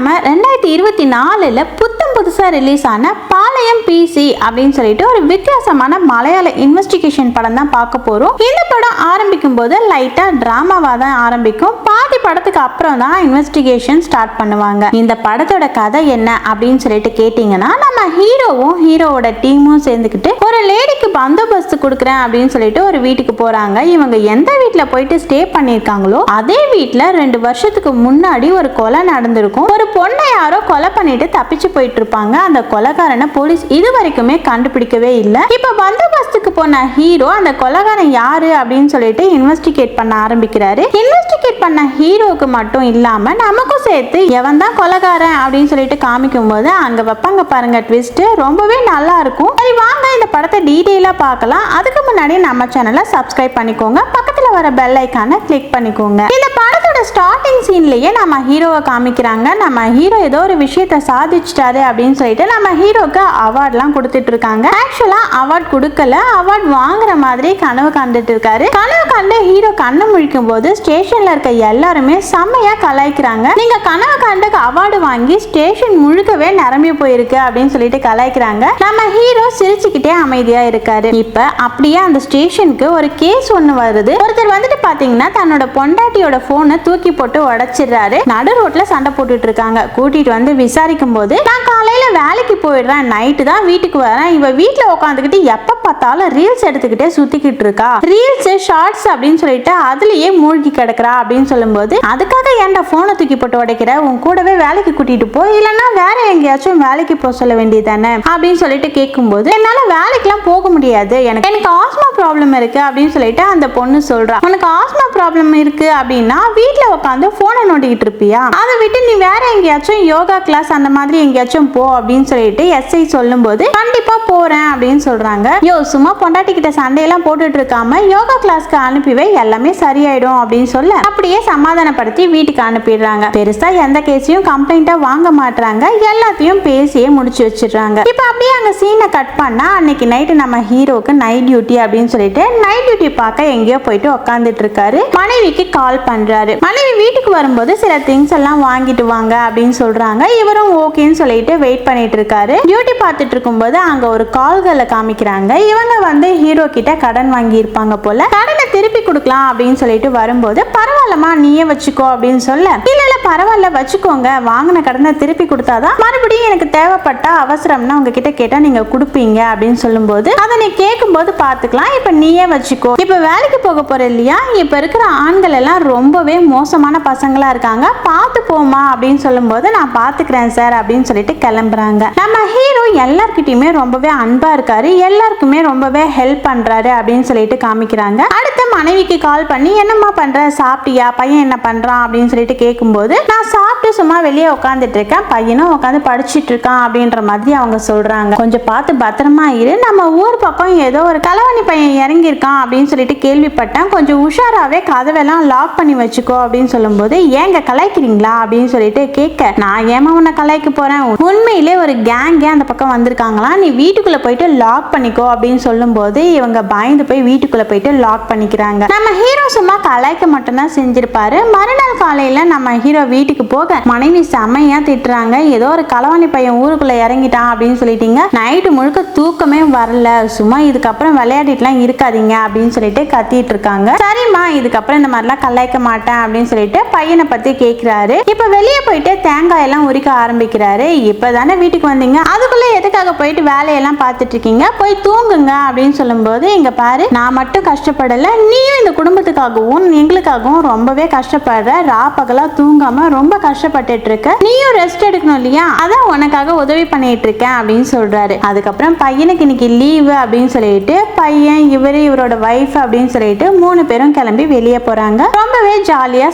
நம்ம 2024 புத்தம் புதுசா ரிலீஸ் ஆன பாளையம் பிசி அப்படின்னு சொல்லிட்டு ஒரு வித்தியாசமான மலையாள இன்வெஸ்டிகேஷன் படம் தான் பார்க்க போறோம். இந்த படம் ஆரம்பிக்கும் போது லைட்டா டிராமாவா தான் ஆரம்பிக்கும். பாதி படத்துக்கு அப்புறம் தான் இன்வெஸ்டிகேஷன் ஸ்டார்ட் பண்ணுவாங்க. இந்த படத்தோட கதை என்ன அப்படின்னு சொல்லிட்டு கேட்டீங்கன்னா, நம்ம ஹீரோவும் ஹீரோவோட டீமும் சேர்ந்துக்கிட்டு ஒரு லேடிக்கு பந்தோபஸ்து கொடுக்குறேன் அப்படின்னு சொல்லிட்டு ஒரு வீட்டுக்கு போறாங்க. இவங்க எந்த வீட்டுல போயிட்டு ஸ்டே பண்ணிருக்காங்களோ அதே வீட்டுல 2 வருஷத்துக்கு முன்னாடி ஒரு கொலை நடந்திருக்கும். ஒரு பொண்ணை யாரோ கொலை பண்ணிட்டு தப்பிச்சு போயிட்டு இருப்பாங்க. அந்த கொலைகாரனை போலீஸ் இதுவரைக்குமே கண்டுபிடிக்கவே இல்லை. இப்ப பந்தோபஸ்துக்கு போன ஹீரோ அந்த கொலைகாரன் யாரு அப்படின்னு சொல்லிட்டு இன்வெஸ்டிகேட் பண்ண ஆரம்பிக்கிறாரு. இன்வெஸ்டிகேட் பண்ண ஹீரோக்கு மட்டும் இல்லாம நமக்கும் சேர்த்து எவன் தான் கொலைகாரன் அப்படின்னு சொல்லிட்டு காமிக்கும் போது அங்க வைப்பாங்க பாருங்க ட்விஸ்ட், ரொம்பவே நல்லா இருக்கும். சரி வாங்க இந்த படத்தை டீடைலா பார்க்கலாம். அதுக்கு முன்னாடி நம்ம சேனலை சப்ஸ்கிரைப் பண்ணிக்கோங்க, பக்கத்துல வர பெல் ஐகானை கிளிக் பண்ணிக்கோங்க. இந்த படத்தோட ஸ்டார்டிங் சீன்லயே நம்ம ஹீரோவை காமிக்கிறாங்க. நம்ம ஹீரோ ஏதோ ஒரு விஷயத்தை சாதிச்சிட்டாரு அப்படின்னு சொல்லிட்டு நம்ம ஹீரோக்கு அவார்ட்லாம் கொடுத்துட்டு இருக்காங்க. ஆக்சுவலா அவார்ட் கொடுக்கல, அவார்ட் வாங்குற மாதிரி கனவு கண்டுட்டு இருக்காரு. கனவு கண்டு ஹீரோ கண்ணு முழிக்கும் போது ஸ்டேஷன்ல இருக்க எல்லாருமே செம்மையா கலாய்க்கிறாங்க. நீங்க கனவு கண்டுக்கு அவார்டு வாங்கி ஸ்டேஷன் முழுக்கவே நிரம்பி போயிருக்கு அப்படின்னு சொல்லிட்டு கலாய்க்கிறாங்க. நம்ம ஹீரோ சிரிச்சுக்கிட்டே அமைதியா இருக்காரு. இப்ப அப்படியே அந்த ஸ்டேஷனுக்கு ஒரு கேஸ் ஒண்ணு வருது. ஒருத்தர் வந்துட்டு பாத்தீங்கன்னா தன்னோட பொண்டாட்டியோட போனை தூக்கி போட்டு உடைச்சிடுறாரு. நடு ரோட்ல சண்டை போட்டுட்டு இருக்காங்க. கூட்டிட்டு வந்து விசாரிக்கும் போது நான் காலையில வேலைக்கு போயிடுறேன், நைட்டு தான் வீட்டுக்கு வரேன், இவ வீட்டுல உட்காந்துக்கிட்டு எப்ப பார்த்தாலும் ரீல்ஸ் எடுத்துக்கிட்டே சுத்திக்கிட்டு இருக்கா, ரீல்ஸ் ஷார்ட்ஸ் அப்படின்னு சொல்லிட்டு அதுலயே மூழ்கி கிடக்குறா அப்படின்னு சொல்லும்போது, அதுக்காக ஏன்டா போனை தூக்கி போட்டு உடைக்கிற, உன் கூடவே வேலைக்கு கூட்டிட்டு போ, இல்லைன்னா வேற எங்கேயாச்சும் வேலைக்கு போக சொல்ல வேண்டியதானே அப்படின்னு சொல்லிட்டு கேட்கும்போது, என்னால வேலைக்கெல்லாம் போக முடியாது, எனக்கு ஆஸ்மா ப்ராப்ளம் இருக்கு அப்படின்னு சொல்லிட்டு அந்த பொண்ணு சொல்றா. உனக்கு ஆஸ்மா ப்ராப்ளம் இருக்கு அப்படின்னா வீட்டுல உட்காந்து போனை நோண்டிக்கிட்டு இருப்பியா, அதை விட்டு நீ வேற எங்கேயாச்சும் யோகா கிளாஸ் அந்த மாதிரி எங்கேயாச்சும் போ அப்படின்னு சொல்லிட்டு எஸ்ஐ சொல்லும் போது கண்டிப்பா போறேன் அப்படின்னு சொல்றாங்க. யோ சும்மா பொண்டாட்டி கிட்ட சண்டையெல்லாம் போட்டுட்டு இருக்காம யோகா கிளாஸ்க்கு அனுப்பிவே, எல்லாமே சரியாயிடும் அப்படின்னு சொல்ல அப்படியே சமாதானப்படுத்தி வீட்டுக்கு அனுப்பிடுறாங்க. பெருசா எந்த கேஸையும் கம்ப்ளைண்டா வாங்க மாட்டாங்க, எல்லாத்தையும் பேசியே முடிச்சு வச்சிடுறாங்க. இப்ப அப்படியே அங்க சீனை கட் பண்ணா அன்னைக்கு நைட்டு நம்ம ஹீரோக்கு நைட் டியூட்டி அப்படின்னு சொல்லிட்டு நைட் டியூட்டி பார்க்க எங்கேயோ போயிட்டு உட்காந்துட்டு இருக்காரு. மனைவிக்கு கால் பண்றாரு. மனைவி வீட்டுக்கு வரும்போது சில திங்ஸ் எல்லாம் வாங்கிட்டு வாங்க அப்படின்னு சொல்றாங்க. இவரும் ஓகேன்னு சொல்லிட்டு வெயிட் பண்ணிட்டு இருக்காரு. டியூட்டி பார்த்துட்டு இருக்கும்போது அங்க ஒரு கால்களை காமிக்கிறாங்க. இவங்க வந்து ஹீரோ கிட்ட கடன் வாங்கி இருப்பாங்க போல. கடனை திருப்பி கொடுக்கலாம் அப்படின்னு சொல்லிட்டு வரும்போது, பரவாயில்லமா நீயே வச்சுக்கோ அப்படின்னு சொல்ல, இல்ல பரவாயில்ல வச்சுக்கோங்க, வாங்கின கடனை திருப்பி கொடுத்தாதான் மறுபடியும் எனக்கு தேவைப்பட்டா அவசரம்னா உங்ககிட்ட கேட்டா நீங்க கொடுப்பீங்க அப்படின்னு சொல்லும்போது, அதை நீ கேட்கும் போது பாத்துக்கலாம், இப்ப நீயே வச்சுக்கோ, இப்ப வேலைக்கு போக போற இல்லையா, இப்ப இருக்கிற ஆண்கள் எல்லாம் ரொம்பவே மோசமான பசங்களா இருக்காங்க, பார்த்து போமா அப்படின்னு சொல்லும் போது, நான் பாத்துக்கிறேன் சார் அப்படின்னு சொல்லிட்டு கிளம்புறாங்க. நம்ம ஹீரோ எல்லார்கிட்டயுமே ரொம்பவே அன்பா இருக்காரு, எல்லாருக்குமே ரொம்பவே ஹெல்ப் பண்றாரு அப்படின்னு சொல்லிட்டு காமிக்கிறாங்க. அடுத்த மனைவிக்கு கால் பண்ணி என்னம்மா பண்ற, சாப்பிட்டியா, பையன் என்ன பண்றான் அப்படின்னு சொல்லிட்டு கேட்கும்போது, நான் சாப்பிட்டு சும்மா வெளியே உட்காந்துட்டு இருக்கேன், பையனும் உட்காந்து படிச்சுட்டு இருக்கான் அப்படின்ற மாதிரி அவங்க சொல்றாங்க. கொஞ்சம் பார்த்து பத்திரமா இரு, நம்ம ஊர் பக்கம் ஏதோ ஒரு களவாணி பையன் இறங்கி இருக்கான் அப்படின்னு சொல்லிட்டு கேள்விப்பட்டேன், கொஞ்சம் உஷாராவே கதவெல்லாம் லாக் பண்ணி வச்சுக்கோ அப்படின்னு சொல்லும்போது, ஏங்க கலாய்க்கிறீங்களா அப்படின்னு சொல்லிட்டு கேட்க, நான் ஏமா உன்னை கலாய்க்க போறேன், உண்மையிலே ஒரு கேங்கே அந்த பக்கம் வந்திருக்காங்களா, நீ வீட்டுக்குள்ள போயிட்டு லாக் பண்ணிக்கோ அப்படின்னு சொல்லும் போது இவங்க பயந்து போய் வீட்டுக்குள்ள போயிட்டு லாக் பண்ணிக்கிறாங்க. நம்ம ஹீரோ சும்மா கலாய்க்க மட்டும் தான் செஞ்சிருப்பாரு. மறுநாள் காலையில நம்ம ஹீரோ வீட்டுக்கு போக மனைவி செம்மையா திட்டுறாங்க. ஏதோ ஒரு களவாணி பையன் ஊருக்குள்ள இறங்கிட்டான் அப்படின்னு சொல்லிட்டீங்க, நைட்டு முழுக்க தூக்கமே வரல, சும்மா இதுக்கப்புறம் விளையாடிட்டுலாம் இருக்காதீங்க அப்படின்னு சொல்லிட்டு கத்திட்டு இருக்காங்க. சரிம்மா இதுக்கப்புறம் இந்த மாதிரிலாம் கலாய்க்க மாட்டேன் அப்படின்னு சொல்லிட்டு பையனை பத்தி கேட்கிறாரு. இப்ப வெளியே போயிட்டு தேங்காய் எல்லாம் உரிக்க ஆரம்பிக்கிறாரு. இப்பதானே வீட்டுக்கு வந்தீங்க, அதுக்குள்ள எதுக்காக போயிட்டு வேலையெல்லாம் பார்த்துட்டு இருக்கீங்க, போய் தூங்குங்க அப்படின்னு சொல்லும்போது, இங்க பாரு நான் மட்டும் கஷ்டப்படல, நீயும் இந்த குடும்பத்துக்காகவும் எங்களுக்காகவும் ரொம்பவே கஷ்டப்படுற, ரா பகலா தூங்காம ரொம்ப கஷ்டப்பட்டுட்டு இருக்க, நீயும் ரெஸ்ட் எடுக்கணும் இல்லையா, அதான் உனக்காக உதவி பண்ணிட்டு இருக்கேன் அப்படின்னு சொல்றாரு. அதுக்கப்புறம் பையனுக்கு இன்னைக்கு லீவு அப்படின்னு சொல்லிட்டு பையன் இவரோட வைஃப் அப்படின்னு சொல்லிட்டு 3 பேரும் கிளம்பி வெளியே போறாங்க. ரொம்பவே ஜாலியா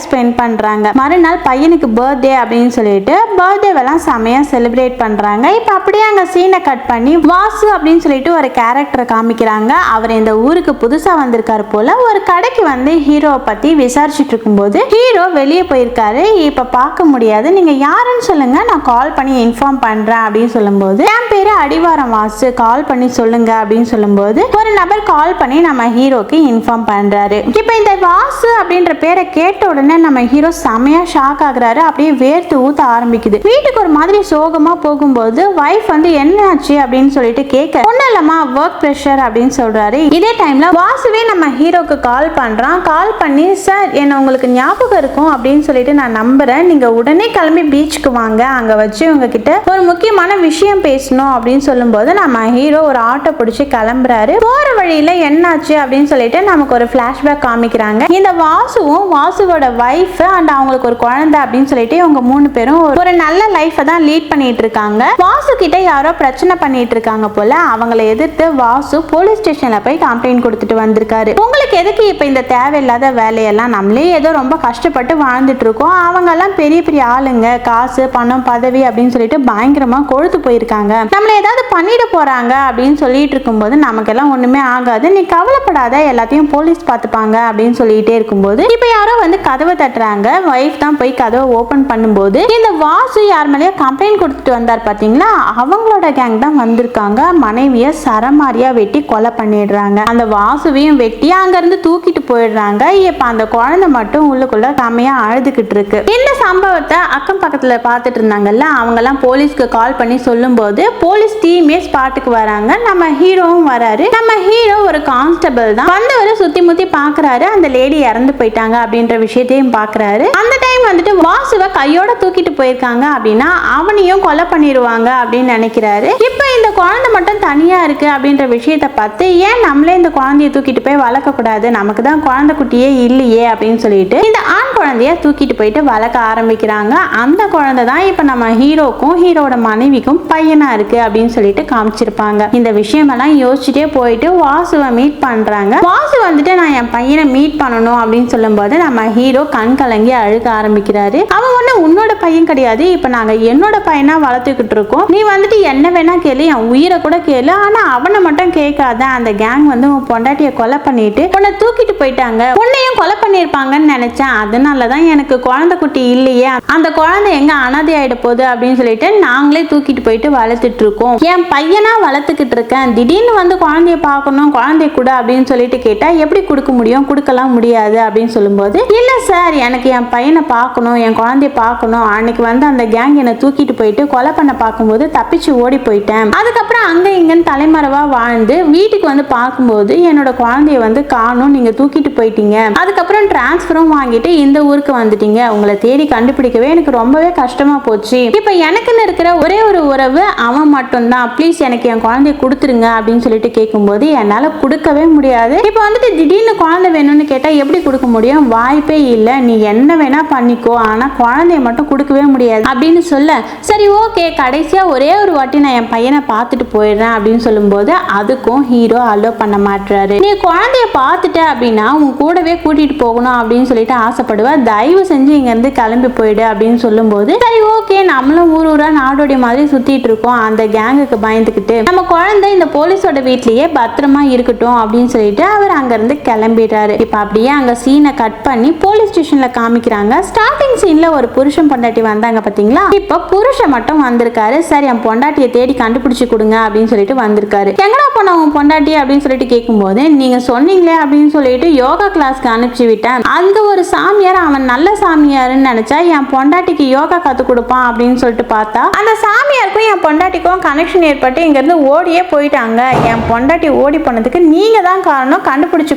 ஸ்பெண்ட் பண்றாங்க. மறுநாள் பையனுக்கு பர்த்டே அப்படின்னு சொல்லிட்டு பர்த்டேவெல்லாம் செமையா செலிப்ரேட் பண்றாங்க. இப்ப அப்படியே அங்க சீனை கட் பண்ணி வாசு அப்படின்னு சொல்லிட்டு ஒரு கேரக்டரை காமிக்கிறாங்க. அவர் இந்த ஊருக்கு புதுசா வந்திருக்காரு போல. ஒரு கடைக்கு வந்து ஹீரோவை பத்தி விசாரிச்சுட்டு இருக்கும்போது ஹீரோ வெளியே போயிருக்காரு. இப்ப பார்க்க முடியாது முடியாது, நீங்க யாருன்னு சொல்லுங்க, நான் கால் பண்ணி இன்ஃபார்ம் பண்றேன் அப்படின்னு சொல்லும்போது, என் பேரு அடிவாரம் வாசு, கால் பண்ணி சொல்லுங்க அப்படின்னு சொல்லும்போது ஒரு நபர் கால் பண்ணி நம்ம ஹீரோக்கு இன்ஃபார்ம் பண்றாரு. இப்போ இந்த வாசு அப்படின்ற பேரை கேட்ட உடனே நம்ம ஹீரோ செமையா ஷாக் ஆகுறாரு. அப்படியே வேர்த்து ஊத்த ஆரம்பிக்குது. வீட்டுக்கு ஒரு மாதிரி சோகமா போகும்போது வைஃப் வந்து என்ன ஆச்சு அப்படின்னு சொல்லிட்டு கேட்க, ஒன்னும் இல்லம்மா ஒர்க் ப்ரெஷர் அப்படின்னு சொல்றாரு. இதே டைம்ல வாசுவே நம்ம ஹீரோக்கு கால் பண்றான். கால் பண்ணி, சார் என்ன உங்களுக்கு ஞாபகம் இருக்கும் அப்படின்னு சொல்லிட்டு நான் நம்புறேன், நீங்க உடனே கிளம்பி பீச்சுக்கு வாங்க, அங்க வச்சு உங்ககிட்ட ஒரு முக்கியமான விஷயம் பேசணும் அப்படின்னு சொல்லும்போது நம்ம ஹீரோ ஒரு ஆட்டோ பிடிச்சி கிளம்புறாரு. போற வழியில என்னாச்சு அப்படின்னு சொல்லிட்டு நமக்கு ஒரு பிளாஷ்பேக் காமிக்கிறாங்க. இந்த வாசுவும் வாசுவோட வைஃப் அண்ட் அவங்களுக்கு ஒரு குழந்தை அப்படின்னு சொல்லிட்டு இவங்க 3 பேரும் ஒரு நல்ல லைஃபை தான் லீட் பண்ணிட்டு இருக்காங்க. வாசு கிட்ட யாரோ பிரச்சனை பண்ணிட்டு இருக்காங்க போல. அவங்களை எதிர்த்து வாசு போலீஸ் ஸ்டேஷன்ல போய் கம்ப்ளைண்ட் கொடுத்துட்டு வந்திருக்காரு. உங்களுக்கு எதுக்கு இப்ப இந்த தேவையில்லாத வேலையெல்லாம், நம்மளே ஏதோ ரொம்ப கஷ்டப்பட்டு வாழ்ந்துட்டு இருக்கோம், அவங்க எல்லாம் பெரிய பெரிய ஆளுங்க, காசு பணம் பதவி அப்படின்னு சொல்லிட்டு பயங்கரமா கொழுத்து போயிருக்காங்க, நம்மள ஏதாவது பண்ணிட போறாங்க அப்படின்னு சொல்லிட்டு இருக்கும்போது நமக்கெல்லாம் ஒண்ணுமே ஆகாது, நீ கவலைப்படாத, எல்லாத்தையும் போலீஸ் பார்த்துப்பாங்க அப்படின்னு சொல்லிட்டே இருக்கும்போது இப்ப யாரோ வந்து கதவை தட்டுறாங்க. வைஃப் தான் போய் கதவை ஓபன் பண்ணும்போது இந்த வாசு யார் மேலேயோ கம்ப்ளைண்ட் கொடுத்துட்டு வந்தார் பாத்தீங்களா, அவங்களோட கேங் தான் வந்திருக்காங்க. மனைவிய சரமாரியா வெட்டி கொலை பண்ணிடுறாங்க. அந்த வாசுவையும் வெட்டி அங்க இருந்து தூக்கிட்டு போயிடுறாங்க. இப்ப அந்த குழந்தை மட்டும் உள்ளுக்குள்ள செமையா அழுதுகிட்டு இருக்கு. இந்த சம்பவத்தை அக்கம் பக்கத்துல பாத்துட்டு இருந்தாங்கல்ல, அவங்க எல்லாம் போலீஸ்க்கு கால் பண்ணி சொல்லும் போது போலீஸ் டீமே ஸ்பாட்டுக்கு வராங்க. நம்ம ஹீரோவும் வராரு. நம்ம ஹீரோ ஒரு கான்ஸ்டபிள் தான். வந்தவரை சுத்தி முத்தி பாக்குறாரு. அந்த லேடி இறந்து போயிட்டாங்க அப்படின்ற விஷயத்தையும் பாக்குறாரு. அந்த டைம் வந்துட்டு வாசுவை கையோட தூக்கிட்டு போயிருக்காங்க அப்படின்னா அவனையும் கொலை பண்ணிடுவாங்க அப்படின்னு நினைக்கிறாரு. இப்ப இந்த குழந்தை மட்டும் தனியா இருக்கு அப்படின்ற விஷயத்தை பார்த்து, ஏன் நம்மளே இந்த குழந்தைய தூக்கிட்டு போய் வளர்க்க கூடாது, நமக்கு தான் குழந்தை குட்டியே இல்லையே அப்படின்னு சொல்லிட்டு இந்த ஆண் குழந்தைய தூக்கிட்டு போயிட்டு வளர்க்க ஆரம்பிக்கிறாங்க. அந்த குழந்தை தான் இப்ப நம்ம ஹீரோக்கும் ஹீரோட மனைவிக்கும் பையனா இருக்கு அப்படின்னு சொல்லிட்டு காமிச்சிருப்பாங்க. இந்த விஷயம் எல்லாம் யோசிச்சுட்டே போயிட்டு வாசுவை மீட் பண்றாங்க. வாசு வந்துட்டு நான் என் பையனை மீட் பண்ணணும் அப்படின்னு சொல்லும் போது நம்ம ஹீரோ கண் கலங்கி அழுக ஆரம்பிக்கிறாரு. அவன் ஒண்ணு உன்னோட பையன் கிடையாது, இப்ப நாங்க என்னோட பையனா வளர்த்துக்கிட்டு இருக்கோம், நீ வந்துட்டு என்ன வேணா கேளு, என் உயிரை கூட கேளு, ஆனா அவனை மட்டும் கேட்காத, அந்த கேங் வந்து உன் பொண்டாட்டிய கொலை பண்ணிட்டு உன்னை தூக்கிட்டு போயிட்டாங்க, உன்னையும் கொலை பண்ணிருப்பாங்கன்னு நினைச்சேன், அதனாலதான் எனக்கு குழந்தை குட்டி இல்லையே, அந்த குழந்தை எங்க அனாதை ஆயிட போகுது அப்படின்னு சொல்லிட்டு நாங்களே தூக்கிட்டு போயிட்டு வளர்த்துட்டு இருக்கோம், என் பையனா வளர்த்துக்கிட்டு இருக்கேன், திடீர்னு வந்து குழந்தைய பார்க்கணும், குழந்தைய கூட அப்படின்னு சொல்லிட்டு கேட்டா எப்படி கொடுக்க முடியும், கொடுக்கலாம் முடியாது அப்படின்னு சொல்லும்போது, இல்ல சார் எனக்கு என் பையனை பார்க்கணும், என் குழந்தைய பார்க்கணும், அன்னைக்கு வந்து அந்த கேங் என்னை தூக்கிட்டு போயிட்டு கொலை பண்ண பார்க்கும்போது தப்பிச்சு ஓடி போயிட்டேன், அதுக்கப்புறம் அங்க இங்கன்னு தலைமறைவா வாழ்ந்து வீட்டுக்கு வந்து பார்க்கும்போது என்னோட குழந்தைய வந்து காணும், நீங்க தூக்கிட்டு போயிட்டீங்க, அதுக்கப்புறம் டிரான்ஸ்பரும் வாங்கிட்டு இந்த ஊருக்கு வந்துட்டீங்க, உங்களை தேடி கண்டுபிடிக்கவே எனக்கு ரொம்பவே கஷ்டமா போச்சு, இப்ப எனக்குன்னு இருக்கிற ஒரே ஒரு உறவு அவன் மட்டும்தான், ப்ளீஸ் எனக்கு என் குழந்தைய கொடுத்துருங்க அப்படின்னு சொல்லிட்டு கேட்கும்போது என்னால கொடுக்கவே முடியாது, இப்ப வந்துட்டு திடீர்னு குழந்தை வேணும்னு கேட்டா எப்படி கொடுக்க முடியும், வாய்ப்பே இல்லை, நீ என்ன வேணா பண்ணிக்கோ, ஆனா குழந்தைய மட்டும் கொடுக்கவே முடியாது அப்படின்னு சொல்ல, சரி ஓகே கடைசியா ஒரே ஒரு வாட்டி நான் என் பையனை பார்த்துட்டு போயிடுறேன் அப்படின்னு சொல்லும்போது அதுக்கும் ஹீரோ அலோ பண்ண மாட்டாரு. நீ குழந்தைய பார்த்துட்ட அப்படின்னா உன் கூடவே கூட்டிட்டு போகணும் அப்படின்னு சொல்லிட்டு ஆசைப்படுவ, தயவு செஞ்சு இங்க இருந்து கிளம்பி போயிடு அப்படின்னு சொல்லும்போது, சரி ஓகே நம்மளும் ஊர் ஊரா நாடோடி மாதிரி சுத்திட்டு இருக்கோம், அந்த கேங்குக்கு பயந்துக்கிட்டு நம்ம குழந்தை இந்த போலீஸோட வீட்லயே பத்திரமா இருக்கட்டும் அப்படின்னு சொல்லிட்டு அவர் அங்க இருந்து கிளம்பிடுறாரு. இப்ப அப்படியே அங்க சீனை கட் பண்ணி போலீஸ் ஸ்டேஷன்ல காமிக்கிறாங்க. ஸ்டார்டிங் சீன்ல ஒரு புருஷன் பொண்டாட்டி வந்தாங்க பாத்தீங்களா, இப்ப புருஷன் மட்டும் வந்திருக்காரு. சரி என் பொண்டாட்டியை தேடி கண்டுபிடிச்சு கொடுங்க அப்படின்னு சொல்லிட்டு வந்திருக்காரு. எங்கடா போன உன் பொண்டாட்டி அப்படின்னு சொல்லிட்டு கேட்கும்போது, நீங்க சொன்னீங்களே அப்படின்னு சொல்லிட்டு யோகா கிளாஸ்க்கு அனுப்பிச்சு விட்டேன், அந்த ஒரு சாமியார் அவன் நல்ல சாமியாருன்னு நினைச்சா என் பொண்டாட்டிக்கு யோகா கத்து கொடுப்பான் அப்படின்னு சொல்லிட்டு பார்த்தா அந்த சாமியாருக்கும் என் பொண்டாட்டிக்கும் கனெக்ஷன் ஏற்பட்டு இங்க இருந்து ஓடியே போயிட்டாங்க, என் பொண்டாட்டி ஓடி போனதுக்கு நீங்க தான் காரணம், கண்டுபிடிச்சு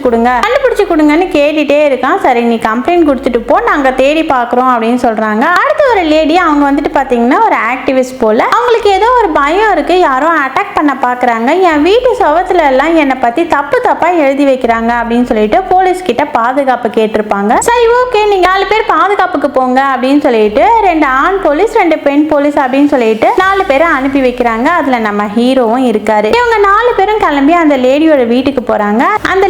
கொடுங்கன்னு கேட்டுட்டே இருக்கான். சரி நீ கம்ப்ளைண்ட் கொடுத்துட்டு போ, நாங்க தேடி பாக்குறோம் அப்படின்னு சொல்றாங்க. அடுத்து ஒரு லேடி, அவங்க வந்துட்டு பாத்தீங்கன்னா ஒரு ஆக்டிவிஸ்ட் போல, அவங்களுக்கு ஏதோ ஒரு பயம் இருக்கு, யாரோ அட்டாக் பண்ண பாக்குறாங்க, என் வீட்டு சுவத்துல எல்லாம் என்னை பத்தி தப்பா எழுதி வைக்கிறாங்க அப்படின்னு சொல்லிட்டு போலீஸ் கிட்ட பாதுகாப்பு கேட்டிருப்பாங்க. சரி ஓகே நீங்க 4 பேர் பாதுகாப்புக்கு போங்க அப்படின்னு சொல்லிட்டு 2 ஆண் போலீஸ் 2 பெண் போலீஸ் அப்படின்னு சொல்லிட்டு 4 பேரை அனுப்பி வைக்கிறாங்க. அதுல நம்ம ஹீரோவும் இருக்காரு. இவங்க 4 பேரும் கிளம்பி அந்த லேடியோட வீட்டுக்கு போறாங்க. அந்த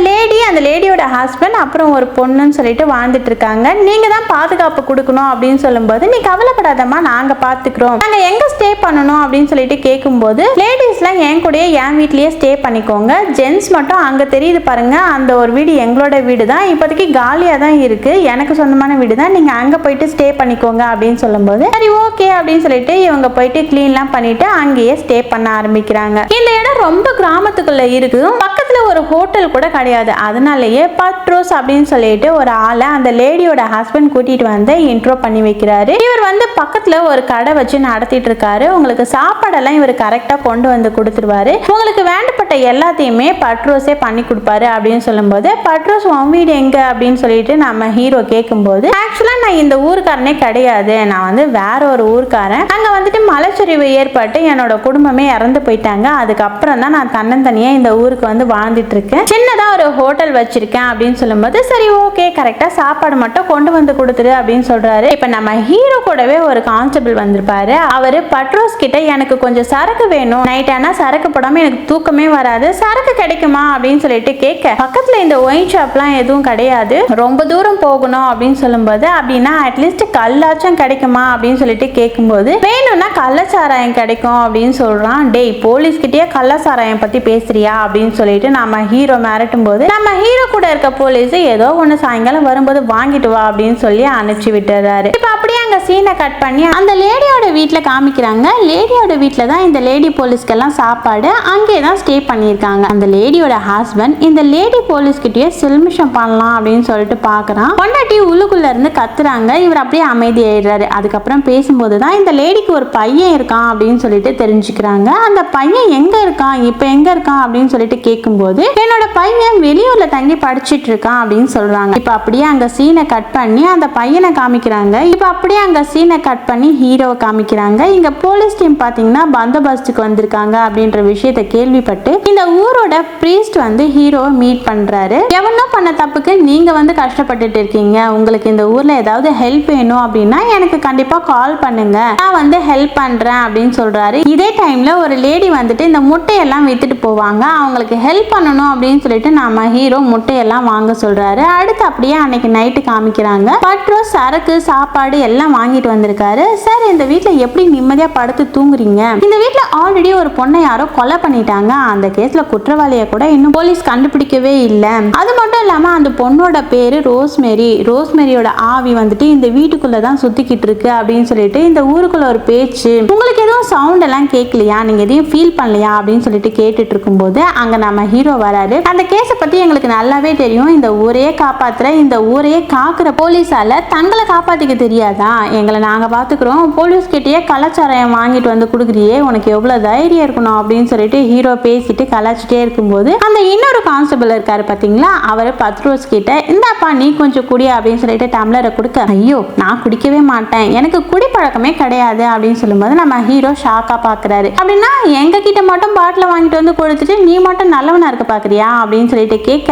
லேடியோட ஹஸ்பண்ட் அப்புறம் ஒரு பொண்ணுன்னு சொல்லிட்டு வாழ்ந்துட்டு இருக்காங்க. நீங்க தான் பாதுகாப்பு கொடுக்கணும் அப்படின்னு சொல்லும்போது, நீ கவலைப்படாதம்மா, நாங்க பாத்துக்கிறோம், நாங்க எங்க ஸ்டே பண்ணணும் அப்படின்னு சொல்லிட்டு கேட்கும்போது, லேடிஸ்லாம் என் கூடயே என் வீட்லயே ஸ்டே பண்ணிக்கோங்க, ஜென்ஸ் மட்டும் அங்க தெரியுது பாருங்க, அந்த ஒரு வீடு எங்களோட வீடு தான், இப்போதைக்கு காலியா தான் இருக்கு, எனக்கு சொந்தமான வீடு தான், நீங்க அங்க போயிட்டு ஸ்டே பண்ணிக்கோங்க அப்படின்னு சொல்லும்போது சரி ஓகே அப்படின்னு சொல்லிட்டு இவங்க போயிட்டு கிளீன்லாம் பண்ணிட்டு அங்கேயே ஸ்டே பண்ண ஆரம்பிக்கிறாங்க. இந்த இடம் ரொம்ப கிராமத்துக்குள்ள இருக்கு, பக்கத்துல ஒரு ஹோட்டல் கூட கிடையாது. அதனாலயே பட்ரோஸ் அப்படின்னு சொல்லிட்டு ஒரு ஆளை அந்த லேடியோட ஹஸ்பண்ட் கூட்டிட்டு வந்து இன்ட்ரோ பண்ணி வைக்கிறாரு. இவர் வந்து பக்கத்துல ஒரு கடை வச்சு நடத்திட்டு இருக்காரு. உங்களுக்கு சாப்பாடெல்லாம் இவர் கரெக்டா கொண்டு வந்து கொடுத்துருவாரு. உங்களுக்கு வேண்டப்பட்ட எல்லாத்தையுமே பட்ரோஸே பண்ணி கொடுப்பாரு அப்படின்னு சொல்லும்போது, பட்ரோஸ் உன் வீடு எங்க அப்படின்னு சொல்லிட்டு நம்ம ஹீரோ கேட்கும்போது, ஆக்சுவலா நான் இந்த ஊருக்காரனே கிடையாது, நான் வந்து வேற ஒரு ஊருக்காரன், அங்க வந்துட்டு மலைச்சரிவு ஏற்பட்டு என்னோட குடும்பமே இறந்து போயிட்டாங்க, அதுக்கப்புறம் தான் நான் தன்னந்தனியா இந்த ஊருக்கு வந்து வாழ்ந்துட்டு இருக்கேன், சின்னதா ஒரு ஹோட்டல் வச்சிருக்கேன் அப்படின்னு சொல்லும்போது சரி ஓகே கரெக்டா சாப்பாடு மட்டும் கொண்டு வந்து கொடுத்துரு அப்படின்னு சொல்றாரு. இப்ப நம்ம ஹீரோ கூடவே ஒரு கான்ஸ்டபிள் வந்திருப்பாரு. அவரு பட்ரோஸ் கிட்ட எனக்கு கொஞ்சம் சரக்கு வேணும், நைட் ஆனா சரக்கு போடாம எனக்கு தூக்கமே வராது, சரக்கு கிடைக்குமா அப்படின்னு சொல்லிட்டு கேட்க, பக்கத்துல இந்த ஒயின் ஷாப்லாம் எதுவும் கிடையாது, ரொம்ப தூரம் போகணும் அப்படின்னு சொல்லும்போது, அப்படின்னா அட்லீஸ்ட் கல்லாச்சும் கிடைக்குமா அப்படின்னு சொல்லிட்டு கேட்கும்போது, வேணும்னா கள்ளச்சாராயம் கிடைக்கும் அப்படின்னு சொல்றான். டேய் போலீஸ் கிட்டே கள்ளச்சாராயம் பத்தி பேசுறியா அப்படின்னு சொல்லிட்டு நம்ம ஹீரோ மிரட்டும் போது, நம்ம ஹீரோ கூட இருக்க போலீஸ் ஏதோ ஒண்ணு சாயங்காலம் வரும்போது வாங்கிட்டு வா அப்படின்னு சொல்லி அனுப்பிச்சு விட்டுறாரு. இப்ப அப்படியே அங்க சீனை கட் பண்ணி அந்த லேடியோட வீட்டுல காமிக்கிறாங்க. லேடியோட வீட்டுல தான் இந்த லேடி போலீஸ்க்கெல்லாம் சாப்பாடு, அங்கே தான் ஸ்டே பண்ணியிருக்காங்க. அந்த லேடியோட ஹஸ்பண்ட் இந்த லேடி போலீஸ் கிட்டயே சில்மிஷம் பண்ணலாம் அப்படின்னு சொல்லிட்டு பாக்குறான். பொண்டாட்டி உள்ளுக்குள்ள இருந்து கத்துறாங்க. இவர் அப்படியே அமைதி ஆயிடுறாரு. அதுக்கப்புறம் பேசும்போது தான் இந்த லேடிக்கு ஒரு பையன் இருக்கான் அப்படின்னு சொல்லிட்டு தெரிஞ்சுக்கிறாங்க. அந்த பையன் எங்க இருக்கான், இப்ப எங்க இருக்கான் அப்படின்னு சொல்லிட்டு கேட்கும்போது, என்னோட பையன் வெளியூர்ல தங்கி படிச்சிட்டு இருக்கான் அப்படின்னு சொல்றாங்க. இப்ப அப்படியே அங்க சீனை கட் பண்ணி அந்த பையனை காமிக்கிறாங்க. இப்ப அப்படியே அங்க சீனை கட் பண்ணி ஹீரோவை காமிக்கிறாங்க. இங்க போலீஸ் டீம் பாத்தீங்கன்னா பந்தோபஸ்துக்கு வந்திருக்காங்க அப்படின்ற விஷயத்தை கேள்விப்பட்டு இந்த ஊரோட பிரீஸ்ட் வந்து ஹீரோவை மீட் பண்றாரு. எவனோ பண்ண தப்புக்கு நீங்க வந்து கஷ்டப்பட்டுட்டு இருக்கீங்க, உங்களுக்கு இந்த ஊர்ல ஏதாவது ஹெல்ப் வேணும் அப்படின்னா எனக்கு கண்டிப்பா கால் பண்ணுங்க, நான் வந்து ஹெல்ப் பண்றேன் அப்படின்னு சொல்றாரு. இதே டைம்ல ஒரு லேடி வந்துட்டு இந்த முட்டையெல்லாம் வித்துட்டு போவாங்க, அவங்களுக்கு ஹெல்ப் பண்ணணும் அப்படின்னு சொல்லிட்டு நம்ம ஹீரோ முட்டையெல்லாம் வாங்க சொல்றாரு. அடுத்து அப்படியே அன்னைக்கு நைட்டு காமிக்கிறாங்க. பட்ரோஸ் சரக்கு சாப்பாடு எல்லாம் வாங்கிட்டு வந்திருக்காரு. சார் இந்த வீட்டுல எப்படி நிம்மதியா படுத்து தூங்குறீங்க, இந்த வீட்டுல ஆல்ரெடி ஒரு பொண்ணை யாரோ கொலை பண்ணிட்டாங்க, அந்த கேஸ்ல குற்றவாளியை கூட இன்னும் போலீஸ் கண்டுபிடிக்கவே இல்லை, அது மட்டும் இல்லாம அந்த பொண்ணோட பேரு ரோஸ்மேரி, ரோஸ்மேரியோட ஆவி வந்துட்டு இந்த வீட்டுக்குள்ளதான் சுத்திக்கிட்டு இருக்கு அப்படின்னு சொல்லிட்டு இந்த ஊருக்குள்ள ஒரு பேச்சு, உங்களுக்கு எதுவும் சவுண்ட் எல்லாம் கேட்கலையா, நீங்க எதையும் ஃபீல் பண்ணலையா அப்படின்னு சொல்லிட்டு கேட்டுட்டு இருக்கும்போது அங்க நம்ம ஹீரோ வராரு. அந்த கேஸை பத்தி எங்களுக்கு நல்லாவே தெரியும், இந்த ஊரையே காப்பாத்துற இந்த ஊரையே காக்குற போலீஸால தங்களை காப்பாத்திக்க தெரியாதா, எங்களை நாங்க பாத்துக்கிறோம், போலீஸ் கிட்டயே கலாச்சாரம் வாங்கிட்டு வந்து கொடுக்குறியே, உனக்கு எவ்வளவு தைரியம் இருக்கணும் அப்படின்னு சொல்லிட்டு ஹீரோ பேசிட்டு கலாச்சிட்டே இருக்கும்போது அந்த இன்னொரு கான்ஸ்டபிள் இருக்காரு பாத்தீங்களா, அவரு பத்ரோஸ் கிட்ட இந்தாப்பா நீ கொஞ்சம் குடி அப்படின்னு சொல்லிட்டு டம்ளரை கொடுக்க, ஐயோ நான் குடிக்கவே மாட்டேன், எனக்கு குடி பழக்கமே கிடையாது அப்படின்னு சொல்லும்போது நம்ம ஹீரோ ஷாக்கா பாக்குறாரு. அப்படின்னா எங்க கிட்ட மட்டும் பாட்டில் வாங்கிட்டு வந்து கொடுத்துட்டு நீ மட்டும் நல்லவனா இருக்க பாக்குறியா அப்படின்னு சொல்லிட்டு கேட்க,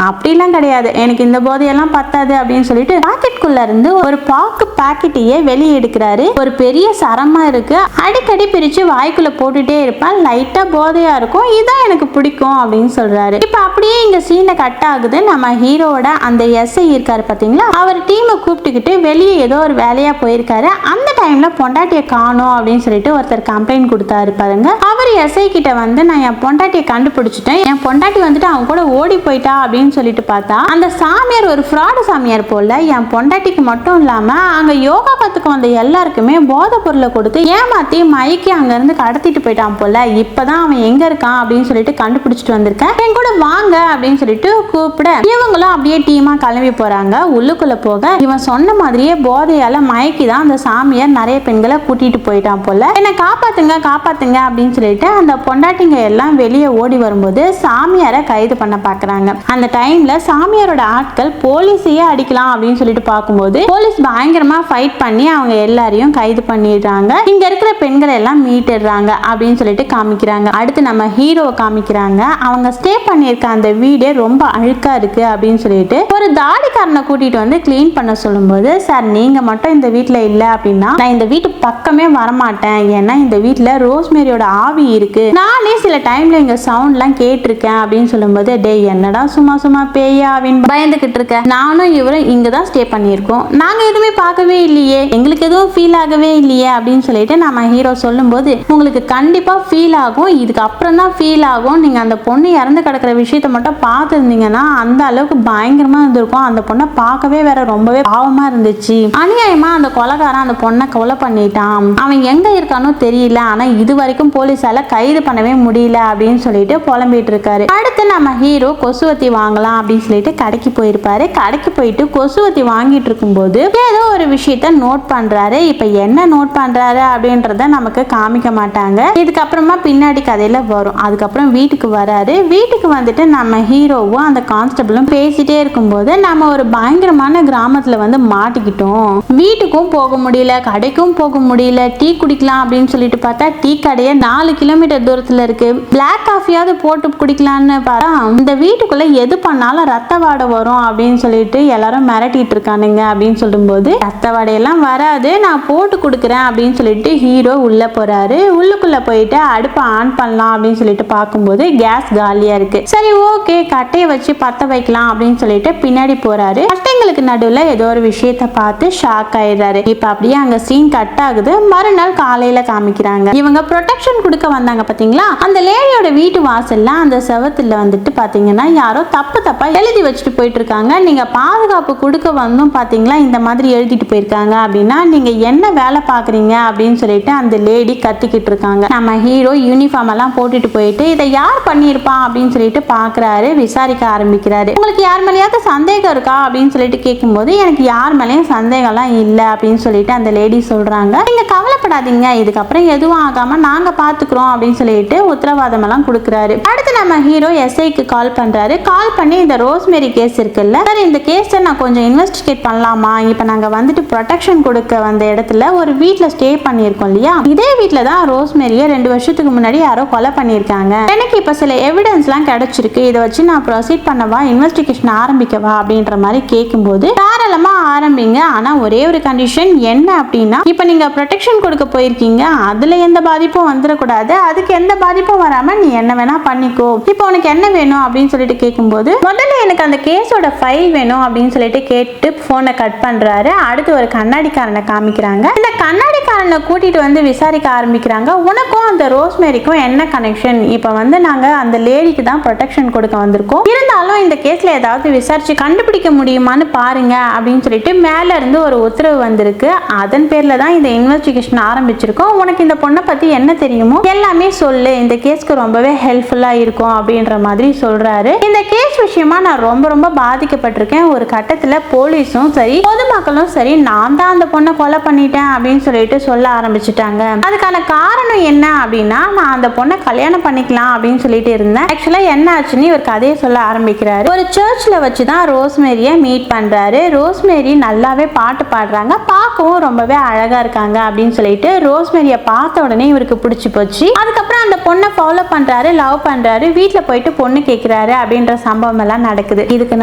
அப்படிலாம் கிடையாது, எனக்கு இந்த போதையெல்லாம் பத்தாது அப்படின்னு சொல்லிட்டு பாக்கெட்குள்ள இருந்து ஒரு பாக்கு பாக்கெட்டையே வெளியே எடுக்கிறாரு. ஒரு பெரிய சரமா இருக்கு, அடிக்கடி பிரிச்சு வாய்க்குள்ள போட்டுட்டே இருப்பேன், லைட்டா போதையா இருக்கும், இதான் எனக்கு பிடிக்கும் அப்படின்னு சொல்றாரு. இப்ப அப்படியே இங்க சீனை கட் ஆகுது. நம்ம ஹீரோட அந்த எஸ்ஐ இருக்காரு பாத்தீங்களா, அவர் டீமை கூப்பிட்டுக்கிட்டு வெளியே ஏதோ ஒரு வேலையா போயிருக்காரு. அந்த டைம்ல பொண்டாட்டியை காணோம் அப்படின்னு சொல்லிட்டு ஒருத்தர் கம்ப்ளைண்ட் கொடுத்தாரு பாருங்க. அவர் எஸ்ஐ கிட்ட வந்து நான் என் பொண்டாட்டியை கண்டுபிடிச்சிட்டேன், என் பொண்டாட்டி வந்துட்டு அவங்க கூட ஓடி போயிட்டா அப்படின்னு சொல்லிட்டு பார்த்தா அந்த சாமியார் ஒரு ஃப்ராடு சாமியார் போல, என் பொண்டாட்டிக்கு மட்டும் இல்லாம அங்க யோகா கத்துக்க வந்த எல்லாருக்குமே போதை பொருளை கொடுத்து ஏமாத்தி மயக்கி அங்க இருந்து கடத்திட்டு போயிட்டான் போல, இப்பதான் அவன் எங்க இருக்கான் அப்படின்னு சொல்லிட்டு கண்டுபிடிச்சிட்டு வந்திருக்கேன், என் கூட வாங்க அப்படின்னு சொல்லிட்டு கூப்பிட இவங்களும் அப்படியே டீமா கிளம்பி போறாங்க. உள்ளுக்குள்ள போக இவன் சொன்ன மாதிரியே போதையால மயக்கி தான் அந்த சாமியார் நிறைய பெண்களை கூட்டிட்டு போயிட்டான் போல, என்ன காப்பாத்துங்க காப்பாத்துங்க அப்படின்னு சொல்லிட்டு அந்த பொண்டாட்டிங்க எல்லாம் வெளியே ஓடி வரும்போது சாமியாரை கைது பண்ண பாக்குறாங்க. அந்த டைம்ல சாமியாரோட ஆட்கள் போலீஸையே அடிக்கலாம் அப்படின்னு சொல்லிட்டு பார்க்கும்போது போலீஸ் பயங்கரமா ஃபைட் பண்ணி அவங்க எல்லாரையும் கைது பண்ணிடுறாங்க. இங்க இருக்கிற பெண்களை எல்லாம் மீட்டுறாங்க அப்படின்னு சொல்லிட்டு காமிக்கிறாங்க. அடுத்து நம்ம ஹீரோவை காமிக்கிறாங்க. அவங்க ஸ்டே பண்ணியிருக்க அந்த வீடே ரொம்ப அழுக்கா இருக்கு அப்படின்னு சொல்லிட்டு ஒரு தாடிக்காரனை கூட்டிட்டு வந்து கிளீன் பண்ண சொல்லும்போது, சார் நீங்க மட்டும் இந்த வீட்டுல இல்ல அப்படின்னா சொல்றான், நான் இந்த வீட்டு பக்கமே வரமாட்டேன், ஏன்னா இந்த வீட்டுல ரோஸ்மேரியோட ஆவி இருக்கு, நானே சில டைம்ல இங்க சவுண்ட்லாம் கேட்டிருக்கேன் அப்படின்னு சொல்லும்போது, டே என்னடா சும்மா சும்மா பேயா அப்படின்னு பயந்துகிட்டு இருக்க, நானும் இவரும் இங்க தான் ஸ்டே பண்ணியிருக்கோம், நாங்க எதுவுமே பார்க்கவே இல்லையே, எங்களுக்கு எதுவும் ஃபீல் ஆகவே இல்லையே அப்படின்னு சொல்லிட்டு நம்ம ஹீரோ சொல்லும்போது, உங்களுக்கு கண்டிப்பா ஃபீல் ஆகும், இதுக்கு அப்புறம் தான் ஃபீல் ஆகும், நீங்க அந்த பொண்ணு இறந்து கிடக்கிற விஷயத்த மட்டும் பார்த்துருந்தீங்கன்னா அந்த அளவுக்கு பயங்கரமா இருந்திருக்கும், அந்த பொண்ணை பார்க்கவே வேற ரொம்பவே பாவமா இருந்துச்சு, அநியாயமா அந்த கொலைகாரன் அந்த பொண்ணை கொலை பண்ணிட்டான், அவன் எங்க இருக்கானோ தெரியல, ஆனா இது வரைக்கும் போலீஸால கைது பண்ணவே முடியல அப்படின்னு சொல்லிட்டு புலம்பிட்டு இருக்காரு. அடுத்து நம்ம ஹீரோ கொசுவத்தி வாங்கலாம் அப்படின்னு சொல்லிட்டு கடைக்கு போயிருப்பாரு. கடைக்கு போயிட்டு கொசுவத்தி வாங்கிட்டு இருக்கும்போது ஏதோ ஒரு விஷயத்த நோட் பண்றாரு. இப்ப என்ன நோட் பண்றாரு அப்படின்றத நமக்கு காமிக்க மாட்டாங்க, இதுக்கப்புறமா பின்னாடி கதையில வரும். அதுக்கப்புறம் வீட்டுக்கு வராரு. வீட்டுக்கு வந்துட்டு நம்ம ஹீரோவும் அந்த கான்ஸ்டபிளும் பேசிட்டே இருக்கும்போது நம்ம ஒரு பயங்கரமான கிராமத்துல வந்து மாட்டிக்கிட்டோம், வீட்டுக்கும் போக முடியல, கடைக்கும் போக முடியல, டீ குடிக்கலாம் அப்படின்னு சொல்லிட்டு பார்த்தா டீ கடையை 4 கிலோமீட்டர் தூரத்துல இருக்கு, பிளாக் காஃபியாவது போட்டு குடிக்கலான்னு பார்த்தா இந்த வீட்டுக்குள்ள எது பண்ணாலும் ரத்த வாடை வரும் அப்படின்னு சொல்லிட்டு எல்லாரும் மிரட்டிட்டு இருக்கானுங்க அப்படின்னு சொல்லும்போது, ரத்த வாடையெல்லாம் வராது, நான் போட்டு கொடுக்குறேன் அப்படின்னு சொல்லிட்டு ஹீரோ உள்ள போறாரு. உள்ளுக்குள்ள போயிட்டு அடுப்பை ஆன் பண்ணலாம் அப்படின்னு சொல்லிட்டு பார்க்கும்போது கேஸ் காலியா இருக்கு. சரி ஓகே, கட்டையை வச்சு பத்த வைக்கலாம் அப்படின்னு சொல்லிட்டு பின்னாடி போறாரு. கட்டைங்களுக்கு நடுவுல ஏதோ ஒரு விஷயத்த பார்த்து ஷாக் ஆயிடுறாரு. இப்ப அப்படியே அங்க சீன் கட் ஆகுது. மறுநாள் காலையில காமிக்கிறாங்க. இவங்க ப்ரொடெக்ஷன் கொடுக்க வந்தாங்க பாத்தீங்களா, அந்த லேடியோட வீட்டு வாசல்ல அந்த செவத்துல வந்துட்டு பாத்தீங்கன்னா யாரோ தப்பா எழுதி வச்சுட்டு போயிட்டு இருக்காங்க. நீங்க பாதுகாப்பு கொடுக்க வந்தும் பாத்தீங்களா இந்த மாதிரி எழுதிட்டு போயிருக்காங்க அப்படின்னா நீங்க என்ன வேலை பாக்குறீங்க அப்படின்னு சொல்லிட்டு அந்த லேடி கத்திக்கிட்டு இருக்காங்க. நம்ம ஹீரோ யூனிஃபார்ம் எல்லாம் போட்டுட்டு போயிட்டு இதை யார் பண்ணியிருப்பான் அப்படின்னு சொல்லிட்டு பாக்குறாரு. விசாரிக்க ஆரம்பிக்கிறாரு. உங்களுக்கு யார் மேலேயாவது சந்தேகம் இருக்கா அப்படின்னு சொல்லிட்டு கேட்கும்போது, எனக்கு யார் மேலேயும் சந்தேகம்லாம் இல்லை அப்படின்னு சொல்லிட்டு அந்த லேடி சொல்றாங்க. நீங்க கவலைப்படாதீங்க, இதுக்கப்புறம் எதுவும் ஆகாம நாங்க பாத்துக்கிறோம் அப்படின்னு சொல்லிட்டு உத்தரவாதம் எல்லாம் கொடுக்குறாரு. அடுத்து நம்ம ஹீரோ எஸ்ஐக்கு கால் பண்றாரு. கால் பண்ணி இந்த ரோஸ்மேரி கேஸ் இருக்குல்ல சார், இந்த கேஸை நான் கொஞ்சம் இன்வெஸ்டிகேட் பண்ணலாமா, இப்போ நாங்க வந்துட்டு ப்ரொடெக்ஷன் கொடுக்க வந்த இடத்துல ஒரு வீட்டில் ஸ்டே பண்ணியிருக்கோம் இல்லையா, இதே வீட்டில் தான் ரோஸ்மேரியை 2 வருஷத்துக்கு முன்னாடி யாரோ கொலை பண்ணியிருக்காங்க, எனக்கு இப்போ சில எவிடன்ஸ்லாம் கிடைச்சிருக்கு, இதை வச்சு நான் ப்ரொசீட் பண்ணவா, இன்வெஸ்டிகேஷன் ஆரம்பிக்கவா அப்படின்ற மாதிரி கேட்கும்போது, தாராளமா ஆரம்பிங்க, ஆனா ஒரே ஒரு கண்டிஷன் என்ன அப்படின்னா, இப்போ நீங்க ப்ரொடெக்ஷன் கொடுக்க போயிருக்கீங்க, அதுல எந்த பாதிப்பும் வந்துடக்கூடாது, அதுக்கு எந்த பாதிப்பும் வராம நீ என்ன வேணா பண்ணிக்கோ, இப்போ உனக்கு என்ன வேணும் அப்படின்னு சொல்லிட்டு கேட்கும்போது, முதல்ல எனக்கு அந்த கேஸோட ஃபைல் வேணும் அப்படின்னு சொல்லிட்டு கேட்டு போனை கட் பண்றாரு. அடுத்து ஒரு கண்ணாடிக்காரனை காமிக்கிறாங்க. இந்த கண்ணாடிக்காரனை கூட்டிட்டு வந்து விசாரிக்க ஆரம்பிக்கிறாங்க. உனக்கும் அந்த ரோஸ்மேரிக்கும் என்ன கனெக்ஷன், இப்போ வந்து நாங்க அந்த லேடிக்கு தான் ப்ரொடெக்ஷன் கொடுக்க வந்திருக்கோம், இருந்தாலும் இந்த கேஸ்ல ஏதாவது விசாரிச்சு கண்டுபிடிக்க முடியுமான்னு பாருங்க அப்படின்னு சொல்லிட்டு மேல இருந்து ஒரு உத்தரவு வந்திருக்கு. அதன் பேர்ல தான் இந்த இன்வெஸ்டிகேஷன் ஆரம்பிச்சிருக்கோம், உனக்கு இந்த பொண்ணை பத்தி என்ன தெரியுமோ எல்லாமே சொல்லு, இந்த கேஸ்க்கு ரொம்பவே ஹெல்ப்ஃபுல்லா இருக்கும் அப்படின்ற மாதிரி சொல்றாரு. இந்த கேஸ் விஷயமா நான் ரொம்ப பாதிக்கப்பட்டிருக்கேன், ஒரு கட்டத்துல போலீஸும் சரி பொதுமக்களும் சரி நான் தான் அந்த பொண்ணை கொலை பண்ணிட்டேன் அப்படின்னு சொல்லிட்டு சொல்ல ஆரம்பிச்சுட்டாங்க. அதுக்கான காரணம் என்ன அப்படின்னா, நான் அந்த பொண்ணை கல்யாணம் பண்ணிக்கலாம் அப்படின்னு சொல்லிட்டு இருந்தேன், ஆக்சுவலா என்ன ஆச்சுன்னு இவர் கதையை சொல்ல ஆரம்பிக்கிறாரு. ஒரு சர்ச்ல வச்சுதான் ரோஸ்மேரியை மீட் பண்றாரு. ரோஸ்மேரி நல்லாவே பாட்டு பாடுறாங்க, பார்க்கவும் ரொம்பவே அழகா இருக்காங்க அப்படின்னு சொல்லிட்டு ரோஸ்மேரியை பார்த்த உடனே இவருக்கு பிடிச்சி போச்சு. அதுக்கப்புறம் அந்த பொண்ணை ஃபாலோ பண்றாரு, லவ் பண்றாரு, வீட்டுல போயிட்டு பொண்ணு கேட்கிறாரு அப்படின்ற சம்பவம் எல்லாம் நடக்குது. இதுக்கு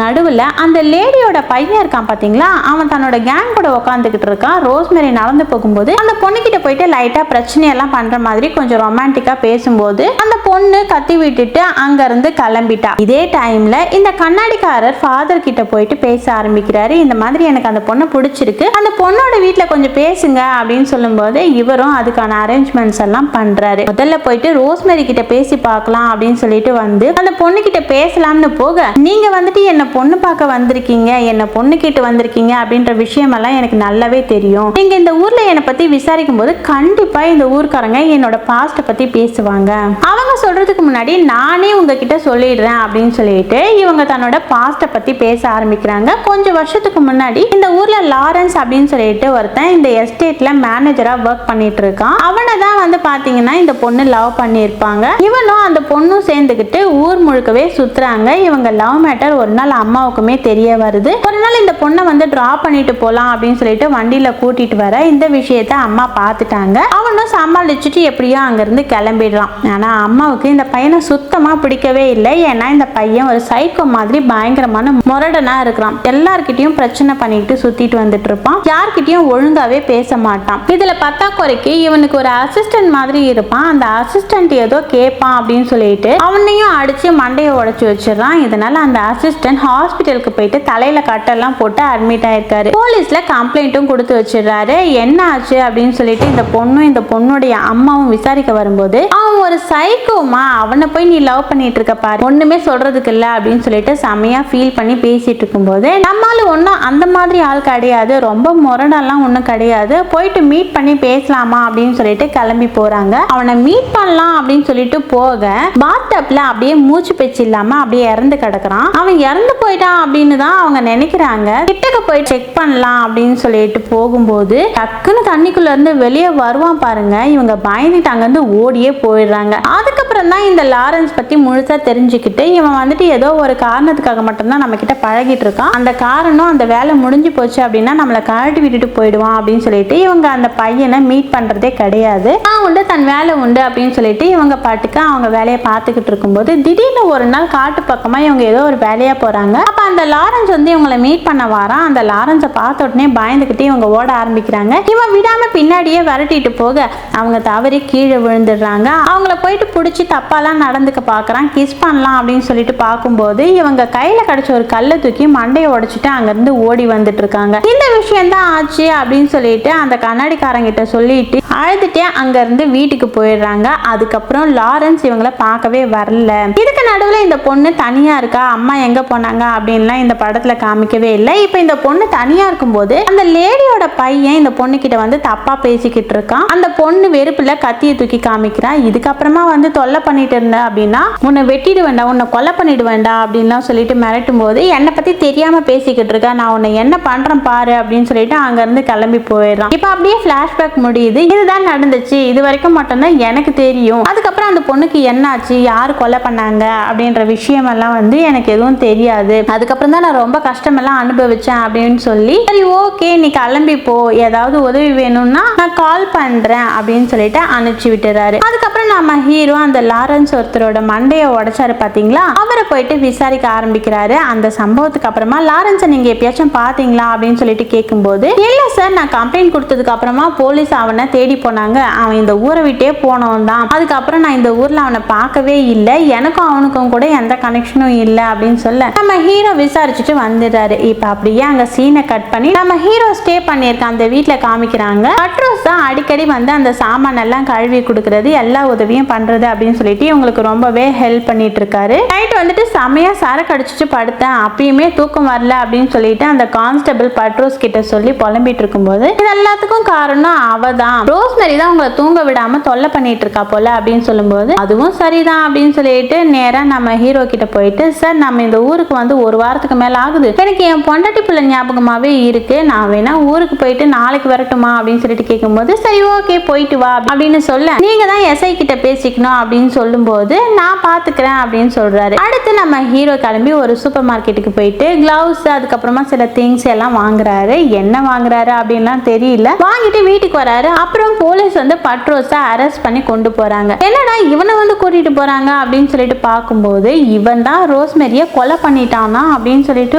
நடுவுல அந்த லேடியோட பையன் இருக்கான் பாத்தீங்களா, அவன் தன்னோட கேங் கூட உட்காந்துக்கிட்டு இருக்கான். ரோஸ்மேரி நடந்து போகும்போது அந்த பொண்ணு கிட்ட போயிட்டு லைட்டா பிரச்சனை எல்லாம் பண்ற மாதிரி கொஞ்சம் ரொமான்டிக்கா பேசும்போது அந்த பொண்ணு கத்தி விட்டுட்டு அங்க இருந்து கிளம்பிட்டா. இதே டைம்ல இந்த கண்ணாடிக்காரர் ஃபாதர் கிட்ட போயிட்டு பேச ஆரம்பிக்கிறாரு. இந்த மாதிரி எனக்கு அந்த பொண்ணை பிடிச்சிருக்கு, அந்த பொண்ணோட வீட்டுல கொஞ்சம் பேசுங்க அப்படின்னு சொல்லும்போது இவரும் அதுக்கான அரேஞ்ச்மெண்ட்ஸ் எல்லாம் பண்றாரு. முதல்ல போயிட்டு ரோஸ்மேரி கிட்ட பேசி பார்க்கலாம் அப்படின்னு சொல்லிட்டு வந்து அந்த பொண்ணு கிட்ட பேசலாம்னு போக, நீங்க வந்துட்டு என்ன பொண்ணு பார்க்க வந்திருக்கீங்க, என்ன பொண்ணு கிட்ட வந்திருக்கீங்க அப்படின்ற விஷயம் எல்லாம் எனக்கு நல்லாவே தெரியும், நீங்க இந்த ஊர்ல என்னை பத்தி விசாரிக்கும் போது கண்டிப்பா இந்த ஊர்க்காரங்க என்னோட பாஸ்ட பத்தி பேசுவாங்க, அவங்க சொல்றதுக்கு முன்னாடி நானே உங்ககிட்ட சொல்லிடுறேன் அப்படின்னு சொல்லிட்டு இவங்க தன்னோட பாஸ்ட பத்தி பேச ஆரம்பிக்கிறாங்க. கொஞ்சம் வருஷத்துக்கு முன்னாடி இந்த ஊர்ல லாரன்ஸ் அப்படின்னு சொல்லிட்டு ஒருத்தன் இந்த எஸ்டேட்ல மேனேஜரா ஒர்க் பண்ணிட்டு இருக்கான். அவனை தான் வந்து பாத்தீங்கன்னா இந்த பொண்ணு லவ் பண்ணியிருப்பாங்க. இவனும் அந்த பொண்ணும் சேர்ந்துக்கிட்டு ஊர் முழுக்கவே சுத்துறாங்க. இவங்க லவ் மேட்டர் ஒரு நாள் அம்மாவுக்குமே தெரிய வருது. ஒரு நாள் இந்த பொண்ணை வந்து டிராப் பண்ணிட்டு போலாம் அப்படின்னு சொல்லிட்டு வண்டியில கூட்டிட்டு வர இந்த விஷயத்த அம்மா பார்த்துட்டாங்க. அவனும் சமாளிச்சுட்டு எப்படியோ அங்கிருந்து கிளம்பிடுறான். ஆனா அம்மாவுக்கு இந்த பையனை சுத்தமா பிடிக்கவே இல்லை. ஏன்னா இந்த பையன் ஒரு சைக்கோ மாதிரி பயங்கரமான முரடனா இருக்கிறான். எல்லார்கிட்டயும் பிரச்சனை பண்ணிட்டு சுத்திட்டு வந்துட்டு இருப்பான். யார்கிட்டயும் ஒழுங்காவே பேச மாட்டான். இதுல பத்தாக்குறைக்கு இவனுக்கு ஒரு அசிஸ்டன்ட் மாதிரி இருப்பான். அந்த அசிஸ்டன்ட் ஏதோ கேட்பான் அப்படின்னு சொல்லிட்டு அவனையும் அடிச்சு மண்டையை உடைச்சு வச்சிடறான். இதனால அந்த அசிஸ்டன்ட் ஹாஸ்பிட்டலுக்கு போயிட்டு தலையில கட்டெல்லாம் போட்டு அட்மிட் ஆயிருக்காரு. போலீஸ்ல கம்ப்ளைண்ட்டும் கொடுத்து வச்சிடறாரு. என்ன ஆச்சு அப்படின்னு சொல்லிட்டு இந்த பொண்ணும் இந்த பொண்ணுடைய அம்மாவும் விசாரிக்க வரும்போது அவன் ஒரு சைக்கோமா, அவனை போய் நீ லவ் பண்ணிட்டு இருக்க பாரு, ஒண்ணுமே சொல்றதுக்கு இல்ல அப்படின்னு சொல்லிட்டு செமையா ஃபீல் பண்ணி பேசிட்டு இருக்கும்போது நம்மால ஒன்னும் அந்த மாதிரி ஆள் கிடையாது, ரொம்ப முரடெல்லாம் ஒன்றும் கிடையாது, போயிட்டு மீட் பண்ணி பேசலாமா அப்படின்னு சொல்லிட்டு கிளம்பி போறாங்க. அவனை மீட் பண்ணலாம் அப்படின்னு சொல்லிட்டு போக பாத்டப்ல அப்படியே மூச்சு பேச்சு இல்லாம அப்படியே இறந்து கிடக்குறான். அவன் இறந்து போயிட்டான் அப்படின்னு தான் அவங்க நினைக்கிறாங்க. கிட்டக்க போய் செக் பண்ணலாம் அப்படின்னு சொல்லிட்டு போகும்போது டக்குன்னு தண்ணிக்குள்ள இருந்து வெளியே வருவான் பாருங்க. இவங்க பயந்துட்டு அங்கிருந்து ஓடியே போயிடுறாங்க. அதுக்கப்புறம் தான் இந்த லாரன்ஸ் பத்தி முழுசா தெரிஞ்சுக்கிட்டு இவன் வந்துட்டு ஏதோ ஒரு காரணத்துக்காக மட்டும்தான் நம்ம கிட்ட பழகிட்டு இருக்கான். அந்த காரணம் அந்த வேலை முடிஞ்சு போச்சு அப்படின்னா நம்மளை கழட்டி விட்டுட்டு போயிடுவான் அப்படின்னு சொல்லிட்டு இவங்க அந்த பையனை மீட் பண்றதே கிடையாது. நான் உண்டு தன் வேலை உண்டு அப்படின்னு சொல்லிட்டு இவங்க பாட்டுக்கு அவங்க வேலையை பார்த்துக்கிட்டு இருக்கும்போது திடீர்னு ஒரு நாள் காட்டு பக்கமா இவங்க ஏதோ ஒரு வேலையா போறாங்க. அப்ப அந்த லாரன்ஸ் வந்து இவங்களை மீட் பண்ண வாரான். அந்த லாரன்ஸை பார்த்த உடனே பயந்துகிட்டு இவங்க ஓட ஆரம்பிக்கிறாங்க. இவன் விடாம பின்னாடியே விரட்டிட்டு போக அவங்க தவறி கீழே விழுந்துடுறாங்க. அவங்கள போயிட்டு பிடிச்சி தப்பாலாம் நடந்துக்க பாக்குறான். கிஸ் பண்ணலாம் அப்படின்னு சொல்லிட்டு பார்க்கும்போது இவங்க கையில கிடைச்ச ஒரு கல்லை தூக்கி மண்டையை உடைச்சிட்டு அங்கிருந்து ஓடி வந்துட்டு இருக்காங்க. இந்த விஷயம் தான் ஆச்சு அப்படின்னு சொல்லிட்டு அந்த கண்ணாடிக்காரங்கிட்ட சொல்லிட்டு அழுதுட்டே அங்க இருந்து வீட்டுக்கு போயிடுறாங்க. அதுக்கப்புறம் லாரன்ஸ் இவங்களை பார்க்கவே வரல. இதுக்கு நடுவில் இந்த பொண்ணு தனியா இருக்கா, அம்மா எங்க போனாங்க அப்படின்லாம் இந்த படத்துல காமிக்கவே இல்லை. இப்ப இந்த பொண்ணு தனியா இருக்கும்போது அந்த லேடியோட பையன் இந்த பொண்ணு கிட்ட வந்து தப்பா பேசிக்கிட்டு இருக்கான். அந்த பொண்ணு வெறுப்புல கத்தியை தூக்கி காமிக்கிறான். இதுக்கப்புறமா வந்து தொல்லை பண்ணிட்டு இருந்த அப்படின்னா உன்னை வெட்டிடு வேண்டாம், உன்னை கொலை பண்ணிடு வேண்டாம் அப்படின்லாம் சொல்லிட்டு மிரட்டும் போது என்னை பத்தி தெரியாம பேசிக்கிட்டு இருக்கா, நான் உன்னை என்ன பண்றேன் பாரு அப்படின்னு சொல்லிட்டு அங்க இருந்து கிளம்பி போயிடுறான். இப்ப அப்படியே பிளாஷ்பேக் முடியுது. இதுதான் நடந்துச்சு, இது வரைக்கும் மட்டும்தான் எனக்கு தெரியும். அதுக்கப்புறம் அந்த பொண்ணுக்கு என்னாச்சு, யாரு கொலை பண்ணாங்க அப்படின்ற விஷயம் எல்லாம் வந்து எனக்கு எதுவும் தெரியாது. அதுக்கப்புறம் தான் நான் ரொம்ப கஷ்டமெல்லாம் அனுபவிச்சேன் அப்படின்னு சொல்லி சரி ஓகே நீ கிளம்பி போ, ஏதாவது உதவி வேணும்னா நான் கால் பண்றேன் அப்படின்னு சொல்லிட்டு அனுப்பிச்சு விட்டுறாரு. அதுக்கப்புறம் நம்ம ஹீரோ அந்த லாரன்ஸ் ஒருத்தரோட மண்டையை உடைச்சாரு பாத்தீங்களா, அவரை போயிட்டு விசாரிக்க ஆரம்பிக்கிறாரு. அந்த சம்பவத்துக்கு அப்புறமா லாரன்ஸை நீங்க எப்பயாச்சும் பாத்தீங்களா அப்படின்னு சொல்லிட்டு கேட்கும்போது இல்ல சார், நான் கம்ப்ளைண்ட் கொடுத்ததுக்கு அப்புறமா போலீஸ் அவனை தேடி போனாங்க, அவன் இந்த ஊரை விட்டே போனவன் தான், அதுக்கப்புறம் நான் இந்த ஊர்ல அவனை பார்க்கவே இல்லை, எனக்கும் அவனுக்கும் கூட எந்த கனெக்ஷனும் இல்லை அப்படின்னு சொல்ல நம்ம ஹீரோ விசாரிச்சுட்டு வந்துடுறாரு. இப்ப அப்படியே அங்க சீனை கட் பண்ணி நம்ம ஹீரோ ஸ்டே பண்ணியிருக்க அந்த வீட்டுல காமிக்கிறாங்க. பட்ரோஸ் தான் அடிக்கடி வந்து அந்த சாமான் எல்லாம் கழுவி கொடுக்கறது, எல்லா உதவியும் பண்றது அப்படின்னு சொல்லிட்டு இவங்களுக்கு ரொம்பவே ஹெல்ப் பண்ணிட்டு இருக்காரு. நைட் வந்துட்டு செமையா சரக்கு அடிச்சுட்டு படுத்தேன், அப்பயுமே தூக்கம் வரல அப்படின்னு சொல்லிட்டு அந்த கான்ஸ்டபிள் பட்ரோஸ் கிட்ட சொல்லி புலம்பிட்டு இருக்கும்போது இது எல்லாத்துக்கும் காரணம் அவதான், ரோஸ்மெரி தான் உங்களை தூங்க விடாம தொல்லை பண்ணிட்டு இருக்கா போல அப்படின்னு சொல்லும்போது அதுவும் சரிதான் அப்படின்னு சொல்லிட்டு நேரா நம்ம ஹீரோ கிட்ட போயிட்டு சார் நம்ம இந்த ஊருக்கு வந்து ஒரு வாரத்துக்கு மேல ஆகுது, எனக்கு என் பொண்டாட்டி பிள்ளை ஞாபகமாவே இருக்கு, நான் வேணா ஊருக்கு போயிட்டு நாளைக்கு வரட்டுமா அப்படின்னு சொல்லிட்டு கேட்கும்போது சரி ஓகே போயிட்டு வா அப்படின்னு சொல்ல நீங்க தான் எஸ்ஐ கிட்ட பேசிக்கணும் அப்படின்னு சொல்லும்போது நான் பாத்துக்கிறேன் அப்படின்னு சொல்றாரு. அடுத்து நம்ம ஹீரோ கிளம்பி ஒரு சூப்பர் மார்க்கெட்டுக்கு போயிட்டு கிளவுஸ் அதுக்கப்புறமா சில திங்ஸ் எல்லாம் வாங்குறாரு. என்ன வாங்குறாரு அப்படின்லாம் தெரியல, வாங்கிட்டு வீட்டுக்கு வராரு. அப்புறம் போலீஸ் வந்து பட்ரோஸை அரெஸ்ட் பண்ணி கொண்டு போறாங்க. என்னடா இவனை வந்து கூட்டிட்டு போறாங்க அப்படின்னு சொல்லிட்டு பார்க்கும்போது இவன் தான் ரோஸ்மெரியை கொலை பண்ணிட்டானா அப்படின்னு சொல்லிட்டு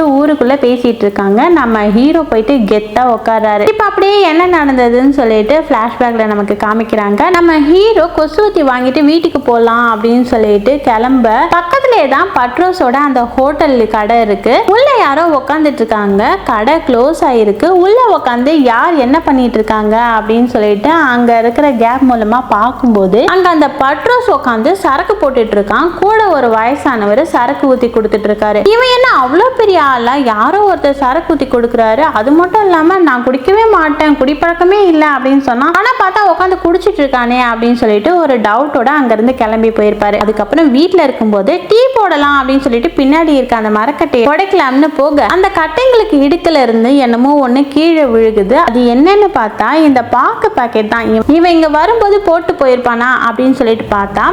ஊருக்குள்ள பேசிட்டு இருக்காங்க. நம்ம ஹீரோ போயிட்டு கெத்தா உட்காராரு. இப்ப அப்படியே என்ன நடந்ததுன்னு சொல்லிட்டு பிளாஷ்பேக்ல நமக்கு காமிக்கிறாங்க. நம்ம ஹீரோ கொசுவத்தி வாங்கிட்டு வீட்டுக்கு போலாம் அப்படின்னு சொல்லிட்டு கிளம்ப பக்கத்திலே தான் பட்ரோஸோட அந்த ஹோட்டல் கடை இருக்கு. உள்ள யாரோ உட்காந்துட்டு இருக்காங்க, கடை க்ளோஸ் ஆயிருக்கு. உள்ள உட்காந்து யார் என்ன பண்ணிட்டு இருக்காங்க அப்படின்னு சொல்லிட்டு அங்க இருக்கிற கேப் மூலமா பார்க்கும்போது அங்க அந்த பட்ரோஸ் உட்காந்து சரக்கு போட்டுட்டு இருக்கான். கூட ஒரு வயசானவர் சரக்கு ஊத்தி கொடுத்துட்டு இருக்காரு. இவன் என்ன அவ்வளவு பெரிய ஆளா, யாரோ ஒருத்தர் சரக்கு ஊத்தி கொடுக்குறாரு, அது மட்டும் இல்லாம நான் குடிக்கவே மாட்டேன், குடிப்பழக்கமே இல்லை அப்படின்னு சொன்னா, ஆனா பார்த்தா உட்காந்து குடிச்சிட்டு இருக்கானே அப்படின்னு சொல்லிட்டு ஒரு டவுட்டோட அங்க இருந்து கிளம்பி போயிருப்பாரு. அதுக்கப்புறம் வீட்டுல இருக்கும்போது டீ போடலாம் அப்படின்னு சொல்லிட்டு பின்னாடி இருக்க அந்த மரக்கட்டையை உடைக்கலாம்னு போக அந்த கட்டைங்களுக்கு இடுக்கல இருந்து என்னமோ ஒண்ணு கீழே விழுகுது. அது என்னன்னு பார்த்தா இந்த பாக்கு பாக்கெட் தான். இவன் இங்க வரும்போது போட்டு போயிருப்பானா அப்படின்னு சொல்லிட்டு பார்த்தா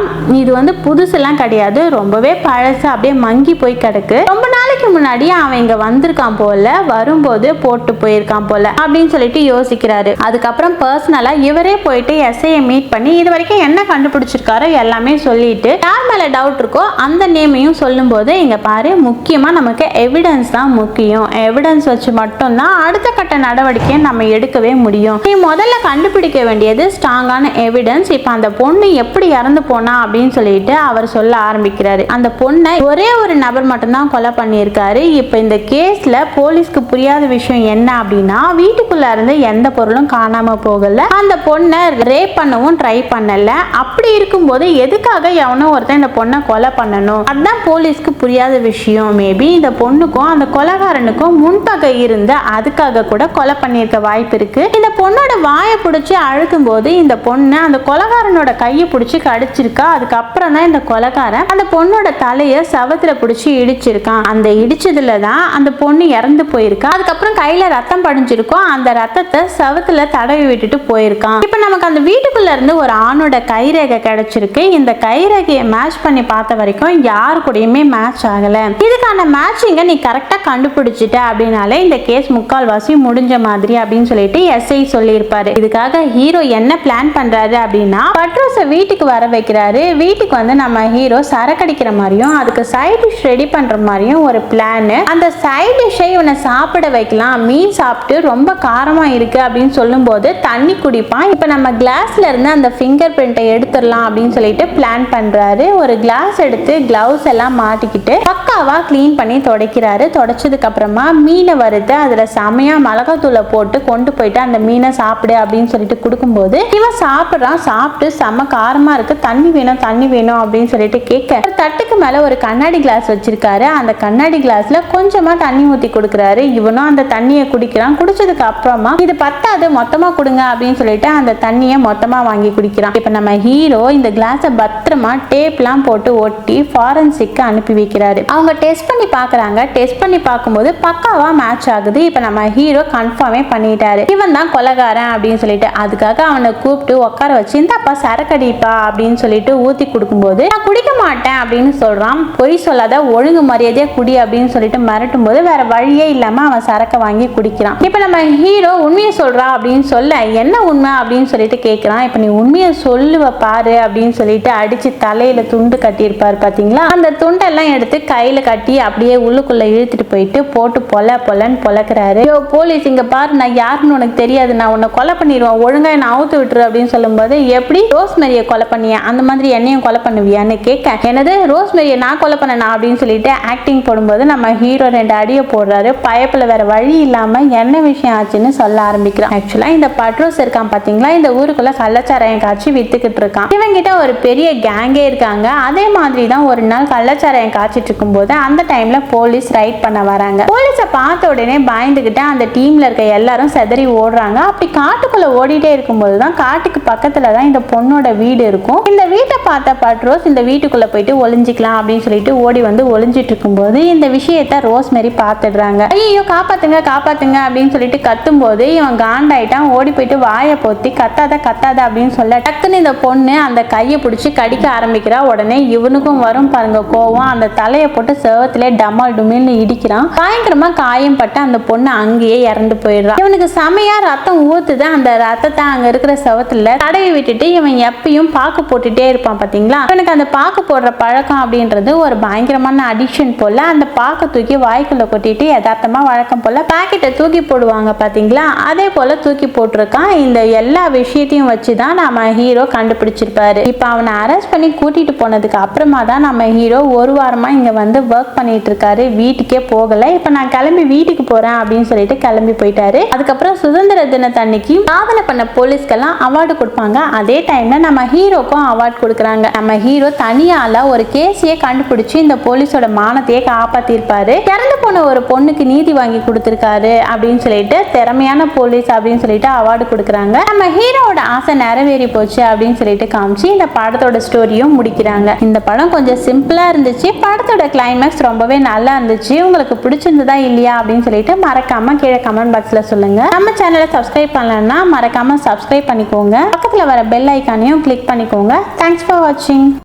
இது வந்து புதுசுலாம் கிடையாது, ரொம்பவே பழசு, அப்படியே மங்கி போய் கிடக்கு. ரொம்ப நாளைக்கு முன்னாடி அவன் இங்க வந்திருக்கான் போல, வரும்போது போட்டு போயிருக்கான் போல அப்படின்னு சொல்லிட்டு யோசிக்கிறாரு. அதுக்கப்புறம் பர்சனலா இவரே போயிட்டு எஸ்ஐயை மீட் பண்ணி இது வரைக்கும் என்ன கண்டுபிடிச்சிருக்காரோ எல்லாமே சொல்லிட்டு யார் மேல டவுட் இருக்கோ அந்த நேமையும் சொல்லும் போது இங்க பாரு, முக்கியமா நமக்கு எவிடன்ஸ் தான் முக்கியம். எவிடன்ஸ் வச்சு மட்டும்தான் அடுத்த கட்ட நடவடிக்கையை நம்ம எடுக்கவே முடியும். நீ முதல்ல கண்டுபிடிக்க வேண்டியது ஸ்ட்ராங்கான எவிடன்ஸ். இப்ப அந்த பொண்ணு எப்படி இறந்து போனா அப்படின்னு சொல்லிட்டு அவர் சொல்ல ஆரம்பிக்கிறாரு. அந்த பொண்ணை ஒரே ஒரு நபர் மட்டும்தான் கொலை பண்ணியிருக்காரு. இப்ப இந்த கேஸ்ல போலீஸ்க்கு புரியாத விஷயம் என்ன அப்படின்னா, வீட்டுக்குள்ள இருந்து எந்த பொருளும் காணாம போகல, அந்த பொண்ணை ரேப் பண்ணவும் ட்ரை பண்ணல. அப்படி இருக்கும்போது எதுக்காக எவனோ ஒருத்தன் இந்த பொண்ணை கொலை பண்ணணும், அதுதான் போலீஸ்க்கு புரியாத விஷயம். மேபி இந்த பொண்ணுக்கும் அந்த கொலைகாரனுக்கும் முன்பகை இருந்து அதுக்காக கூட கொலை பண்ணியிருக்க வாய்ப்பு இருக்கு. இந்த பொண்ணோட வாயை பிடிச்சி அழுத்தும் போது இந்த பொண்ணு அந்த கொலைகாரனோட கையை பிடிச்சி கடிச்சிருக்கா. அதுக்கப்புறம் தான் இந்த கொலைகாரன் அந்த பொண்ணோட தலையை சவத்துல பிடிச்சி இடிச்சிருக்கான். அந்த இடிச்சதுல தான் அந்த பொண்ணு இறந்து போயிருக்கா. அதுக்கப்புறம் கையில ரத்தம் படிஞ்சிருக்கும், அந்த ரத்தத்தை சவத்துல தடவி விட்டுட்டு போயிருக்கான். இப்ப நமக்கு அந்த வீட்டுக்குள்ள இருந்து ஒரு ஆணோட கைரேகை கிடைச்சிருக்கு. இந்த கைரேகையை மேட்ச் பண்ணி பார்த்த வரைக்கும் யாரு கூடயுமே மேட்ச் ஆகல. இதுக்கான மேட்சிங்கை நீ கரெக்டா கண்டுபிடிச்சிட்ட அப்படின்னாலே இந்த கேஸ் முக்கால்வாசி முடிஞ்ச மாதிரி அப்படின்னு சொல்லிட்டு எஸ்ஐ சொல்லியிருப்பாரு. இதுக்காக ஹீரோ என்ன பிளான் பண்றாரு அப்படின்னா, பட்ரோஸை வீட்டுக்கு வர வைக்கிறாரு. வீட்டுக்கு வந்து நம்ம ஹீரோ சரக்கடிக்கிற மாதிரியும் அதுக்கு சைட் டிஷ் ரெடி பண்ற மாதிரியும் ஒரு பிளான். அந்த சைட் டிஷ்ஷை இவனை சாப்பிட வைக்கலாம். மீன் சாப்பிட்டு ரொம்ப காரமா இருக்கு அப்படின்னு சொல்லும் போது தண்ணி குடிப்பான். இப்ப நம்ம கிளாஸ்ல இருந்து அந்த ஃபிங்கர் பிரிண்டை எடுத்துடலாம் அப்படின்னு சொல்லிட்டு பிளான் பண்றாரு. ஒரு கிளாஸ் எடுத்து கிளவுஸ் எல்லாம் மாட்டிக்கிட்டு பக்காவா கிளீன் பண்ணி துடைக்கிறாரு. துடைச்சதுக்கு அப்புறமா மீனை வறுத்து அதுல செமையா மிளகாத்தூளை போட்டு கொண்டு போயிட்டு அந்த மீனை சாப்பிடு அப்படின்னு சொல்லிட்டு கொடுக்கும்போது இவன் சாப்பிட்றான். சாப்பிட்டு செம காரமா இருக்கு, தண்ணி வேணும் தண்ணி வேணும் அப்படின்னு சொல்லிட்டு கேட்க ஒரு தட்டுக்கு மேல ஒரு கண்ணாடி கிளாஸ் வச்சிருக்காரு. அந்த கண்ணாடி கிளாஸ்ல கொஞ்சமா தண்ணி ஊத்தி கொடுக்குறாரு. இவனும் அந்த தண்ணியை குடிக்கிறான். குடிச்சதுக்கு அப்புறமா இது பத்தாது மொத்தமா கொடுங்க அப்படின்னு சொல்லிட்டு அந்த தண்ணியை மொத்தமா வாங்கி குடிக்கிறான். இப்ப நம்ம ஹீரோ இந்த கிளாஸை பத்திரமா டேப்லாம் போட்டு ஒட்டி ஃபாரன்சிக்கு அனுப்பி வைக்கிறாரு. அவங்க டெஸ்ட் பண்ணி பாக்குறாங்க. டெஸ்ட் பண்ணி பார்க்கும்போது பக்காவா மேட்ச் ஆகுது. இப்ப நம்ம ஹீரோ கன்ஃபார்மே பண்ணிட்டாரு, இவன் தான் கொலைகாரன் அப்படின்னு சொல்லிட்டு. அதுக்காக அவனை கூப்பிட்டு உட்கார வச்சு இந்தாப்பா சரக்கடிப்பா அப்படின்னு சொல்லிட்டு ஊத்தி கொடுக்கும்போது நான் குடிக்க மாட்டேன் அப்படின்னு சொல்றான். பொய் சொல்லாத, ஒழுங்கு மரியாதையா குடி அப்படின்னு சொல்லிட்டு மிரட்டும் போது வேற வழியே இல்லாம அவன் சரக்க வாங்கி குடிக்கிறான். இப்ப நம்ம ஹீரோ உண்மையை சொல்றா அப்படின்னு சொல்ல என்ன உண்மை அப்படின்னு சொல்லிட்டு கேட்கிறான். இப்ப நீ உண்மையை சொல்லுவ பாரு அப்படின்னு சொல்லிட்டு அடிச்சு தலையில துண்டு கட்டியிருப்பாரு பாத்தீங்களா, அந்த துண்டெல்லாம் எடுத்து கையில கட்டி அப்படியே உள்ளுக்குள்ள இழுத்துட்டு போயிட்டு போட்டு பொலன்னு பொலக்கிறாரு. போலீஸ் இங்க பாரு, நான் யாருன்னு உனக்கு தெரியாது, நான் உன்னை கொலை பண்ணிடுவேன், ஒழுங்கா என்ன அவுத்து விட்டுரு அப்படின்னு சொல்லும்போது எப்படி ரோஸ்மெரியை கொலை பண்ணிய அந்த மாதிரி என்னையும் கொலை பண்ணுவியான்னு கேட்க, எனது ரோஸ்மெரியை நான் கொலை பண்ணனா அப்படின்னு சொல்லிட்டு ஆக்டிங் போடும்போது நம்ம ஹீரோ 2 அடியை போடுறாரு. பயப்புல வேற வழி இல்லாம என்ன விஷயம் ஆச்சுன்னு சொல்ல ஆரம்பிக்கிறான். ஆக்சுவலா இந்த பட்ரோஸ் இருக்கான் பாத்தீங்களா, இந்த ஊருக்குள்ள கள்ளச்சாராயம் காய்ச்சி வித்துக்கிட்டு இருக்கான். இவங்கிட்ட ஒரு பெரிய கேங்கே இருக்காங்க. அதே மாதிரி தான் ஒரு நாள் கள்ளச்சாராயம் காய்ச்சிட்டு இருக்கும் போது அந்த டைம்ல போலீஸ் ரைட் பண்ண வராங்க. போலீஸை பார்த்த உடனே பயந்துகிட்டு அந்த டீம்ல இருக்க எல்லாரும் செதறி ஓடுறாங்க. அப்படி காட்டுக்குள்ள ஓடிட்டே இருக்கும்போது தான் காட்டுக்கு பக்கத்துல தான் இந்த பொண்ணோட வீடு இருக்கும். இந்த வீட்டை பார்த்த பட்ரோஸ் இந்த வீட்டுக்குள்ள போயிட்டு ஒளிஞ்சிக்கலாம் அப்படின்னு சொல்லிட்டு ஓடி வந்து ஒளிஞ்சிட்டு இருக்கும்போது இந்த விஷயத்த ரோஸ்மெரி பார்த்துடுறாங்க. ஐயோ காப்பாத்துங்க காப்பாத்துங்க அப்படின்னு சொல்லிட்டு கத்தும் போது இவன் காண்டாயிட்டான். ஓடி போயிட்டு வாயை பொத்தி கத்தாத கத்தாத அப்படின்னு சொல்ல டக்குன்னு இந்த பொண்ணு அந்த கையை பிடிச்சி கடிக்க ஆரம்பிக்கிறா. உடனே இவனுக்கும் வரும் பாருங்க கோவம். அந்த தலையை போட்டு செவத்திலே டமால் டுமில்னு இடிக்கிறான். பயங்கரமா காயம் பட்டு அந்த பொண்ணு அங்கேயே இறந்து போயிடுறான். இவனுக்கு செமையா ரத்தம் ஊத்துது. அந்த ரத்தத்தை அங்க இருக்கிற செவத்துல தடவி விட்டுட்டு இவன் எப்பயும் பாக்கு போட்டுட்டே இருப்பான் பாத்தீங்களா. இவனுக்கு அந்த பாக்கு போடுற பழக்கம் அப்படின்றது ஒரு பயங்கரமான அடிக்ஷன் போல. அந்த பாக்க தூக்கி வாய்க்குள்ள கொட்டிட்டு யதார்த்தமா வழக்கம் போல பாக்கெட்டை தூக்கி போடுவாங்க பாத்தீங்களா, அதே போல தூக்கி போட்டிருக்கான். இந்த எல்லா விஷயத்தையும் வச்சுதான் நம்ம ஹீரோ கண்டுபிடிச்சிருப்பாரு. இப்ப அவனை அரெஸ்ட் பண்ணி கூட்டிட்டு போனதுக்கு அப்புறமா தான் நம்ம ஹீரோ ஒரு வாரமா இங்க வந்து ஒர்க் பண்ணிட்டு இருக்காரு. வீட்டுக்கே போகல. இப்ப நான் கிளம்பி வீட்டுக்கு போறேன் அப்படின்னு சொல்லிட்டு கிளம்பி போயிட்டாரு. அதுக்கப்புறம் சுதந்திர தினத்தன்னைக்கு சாதனை பண்ண போலீஸ்க்கெல்லாம் அவார்டு கொடுப்பாங்க. அதே டைம்ல நம்ம ஹீரோக்கும் அவார்டு கொடுக்குறாங்க. நம்ம ஹீரோ தனியால ஒரு கேஸையே கண்டுபிடிச்சு இந்த போலீஸோட மானத்தையே காப்பாத்திருப்பாரு. இறந்து போன ஒரு பொண்ணுக்கு நீதி வாங்கி கொடுத்திருக்காரு அப்படின்னு சொல்லிட்டு திறமையான போலீஸ் அப்படின்னு சொல்லிட்டு அவார்டு கொடுக்குறாங்க. நம்ம ஹீரோவோட ஆசை நிறைவேறி போச்சு அப்படின்னு சொல்லிட்டு காமிச்சு இந்த படத்தோட ஸ்டோரியும் முடிக்கிறாங்க. இந்த படம் கொஞ்சம் சிம்பிளா இருந்துச்சு. படத்தோட கிளைமேக்ஸ் ரொம்பவே நல்லா இருந்துச்சு. உங்களுக்கு பிடிச்சிருந்ததா இல்லையா அப்படின்னு சொல்லிட்டு மறக்காம கீழே கமெண்ட் பாக்ஸ்ல சொல்லுங்க. நம்ம சேனலை சப்ஸ்கிரைப் பண்ணலன்னா மறக்காம சப்ஸ்கிரைப் சப்ஸ்கிரைப் பண்ணிக்கோங்க. பக்கத்தில் வர பெல் ஐக்கானையும் கிளிக் பண்ணிக்கோங்க. தேங்க்ஸ் ஃபார் வாட்சிங்.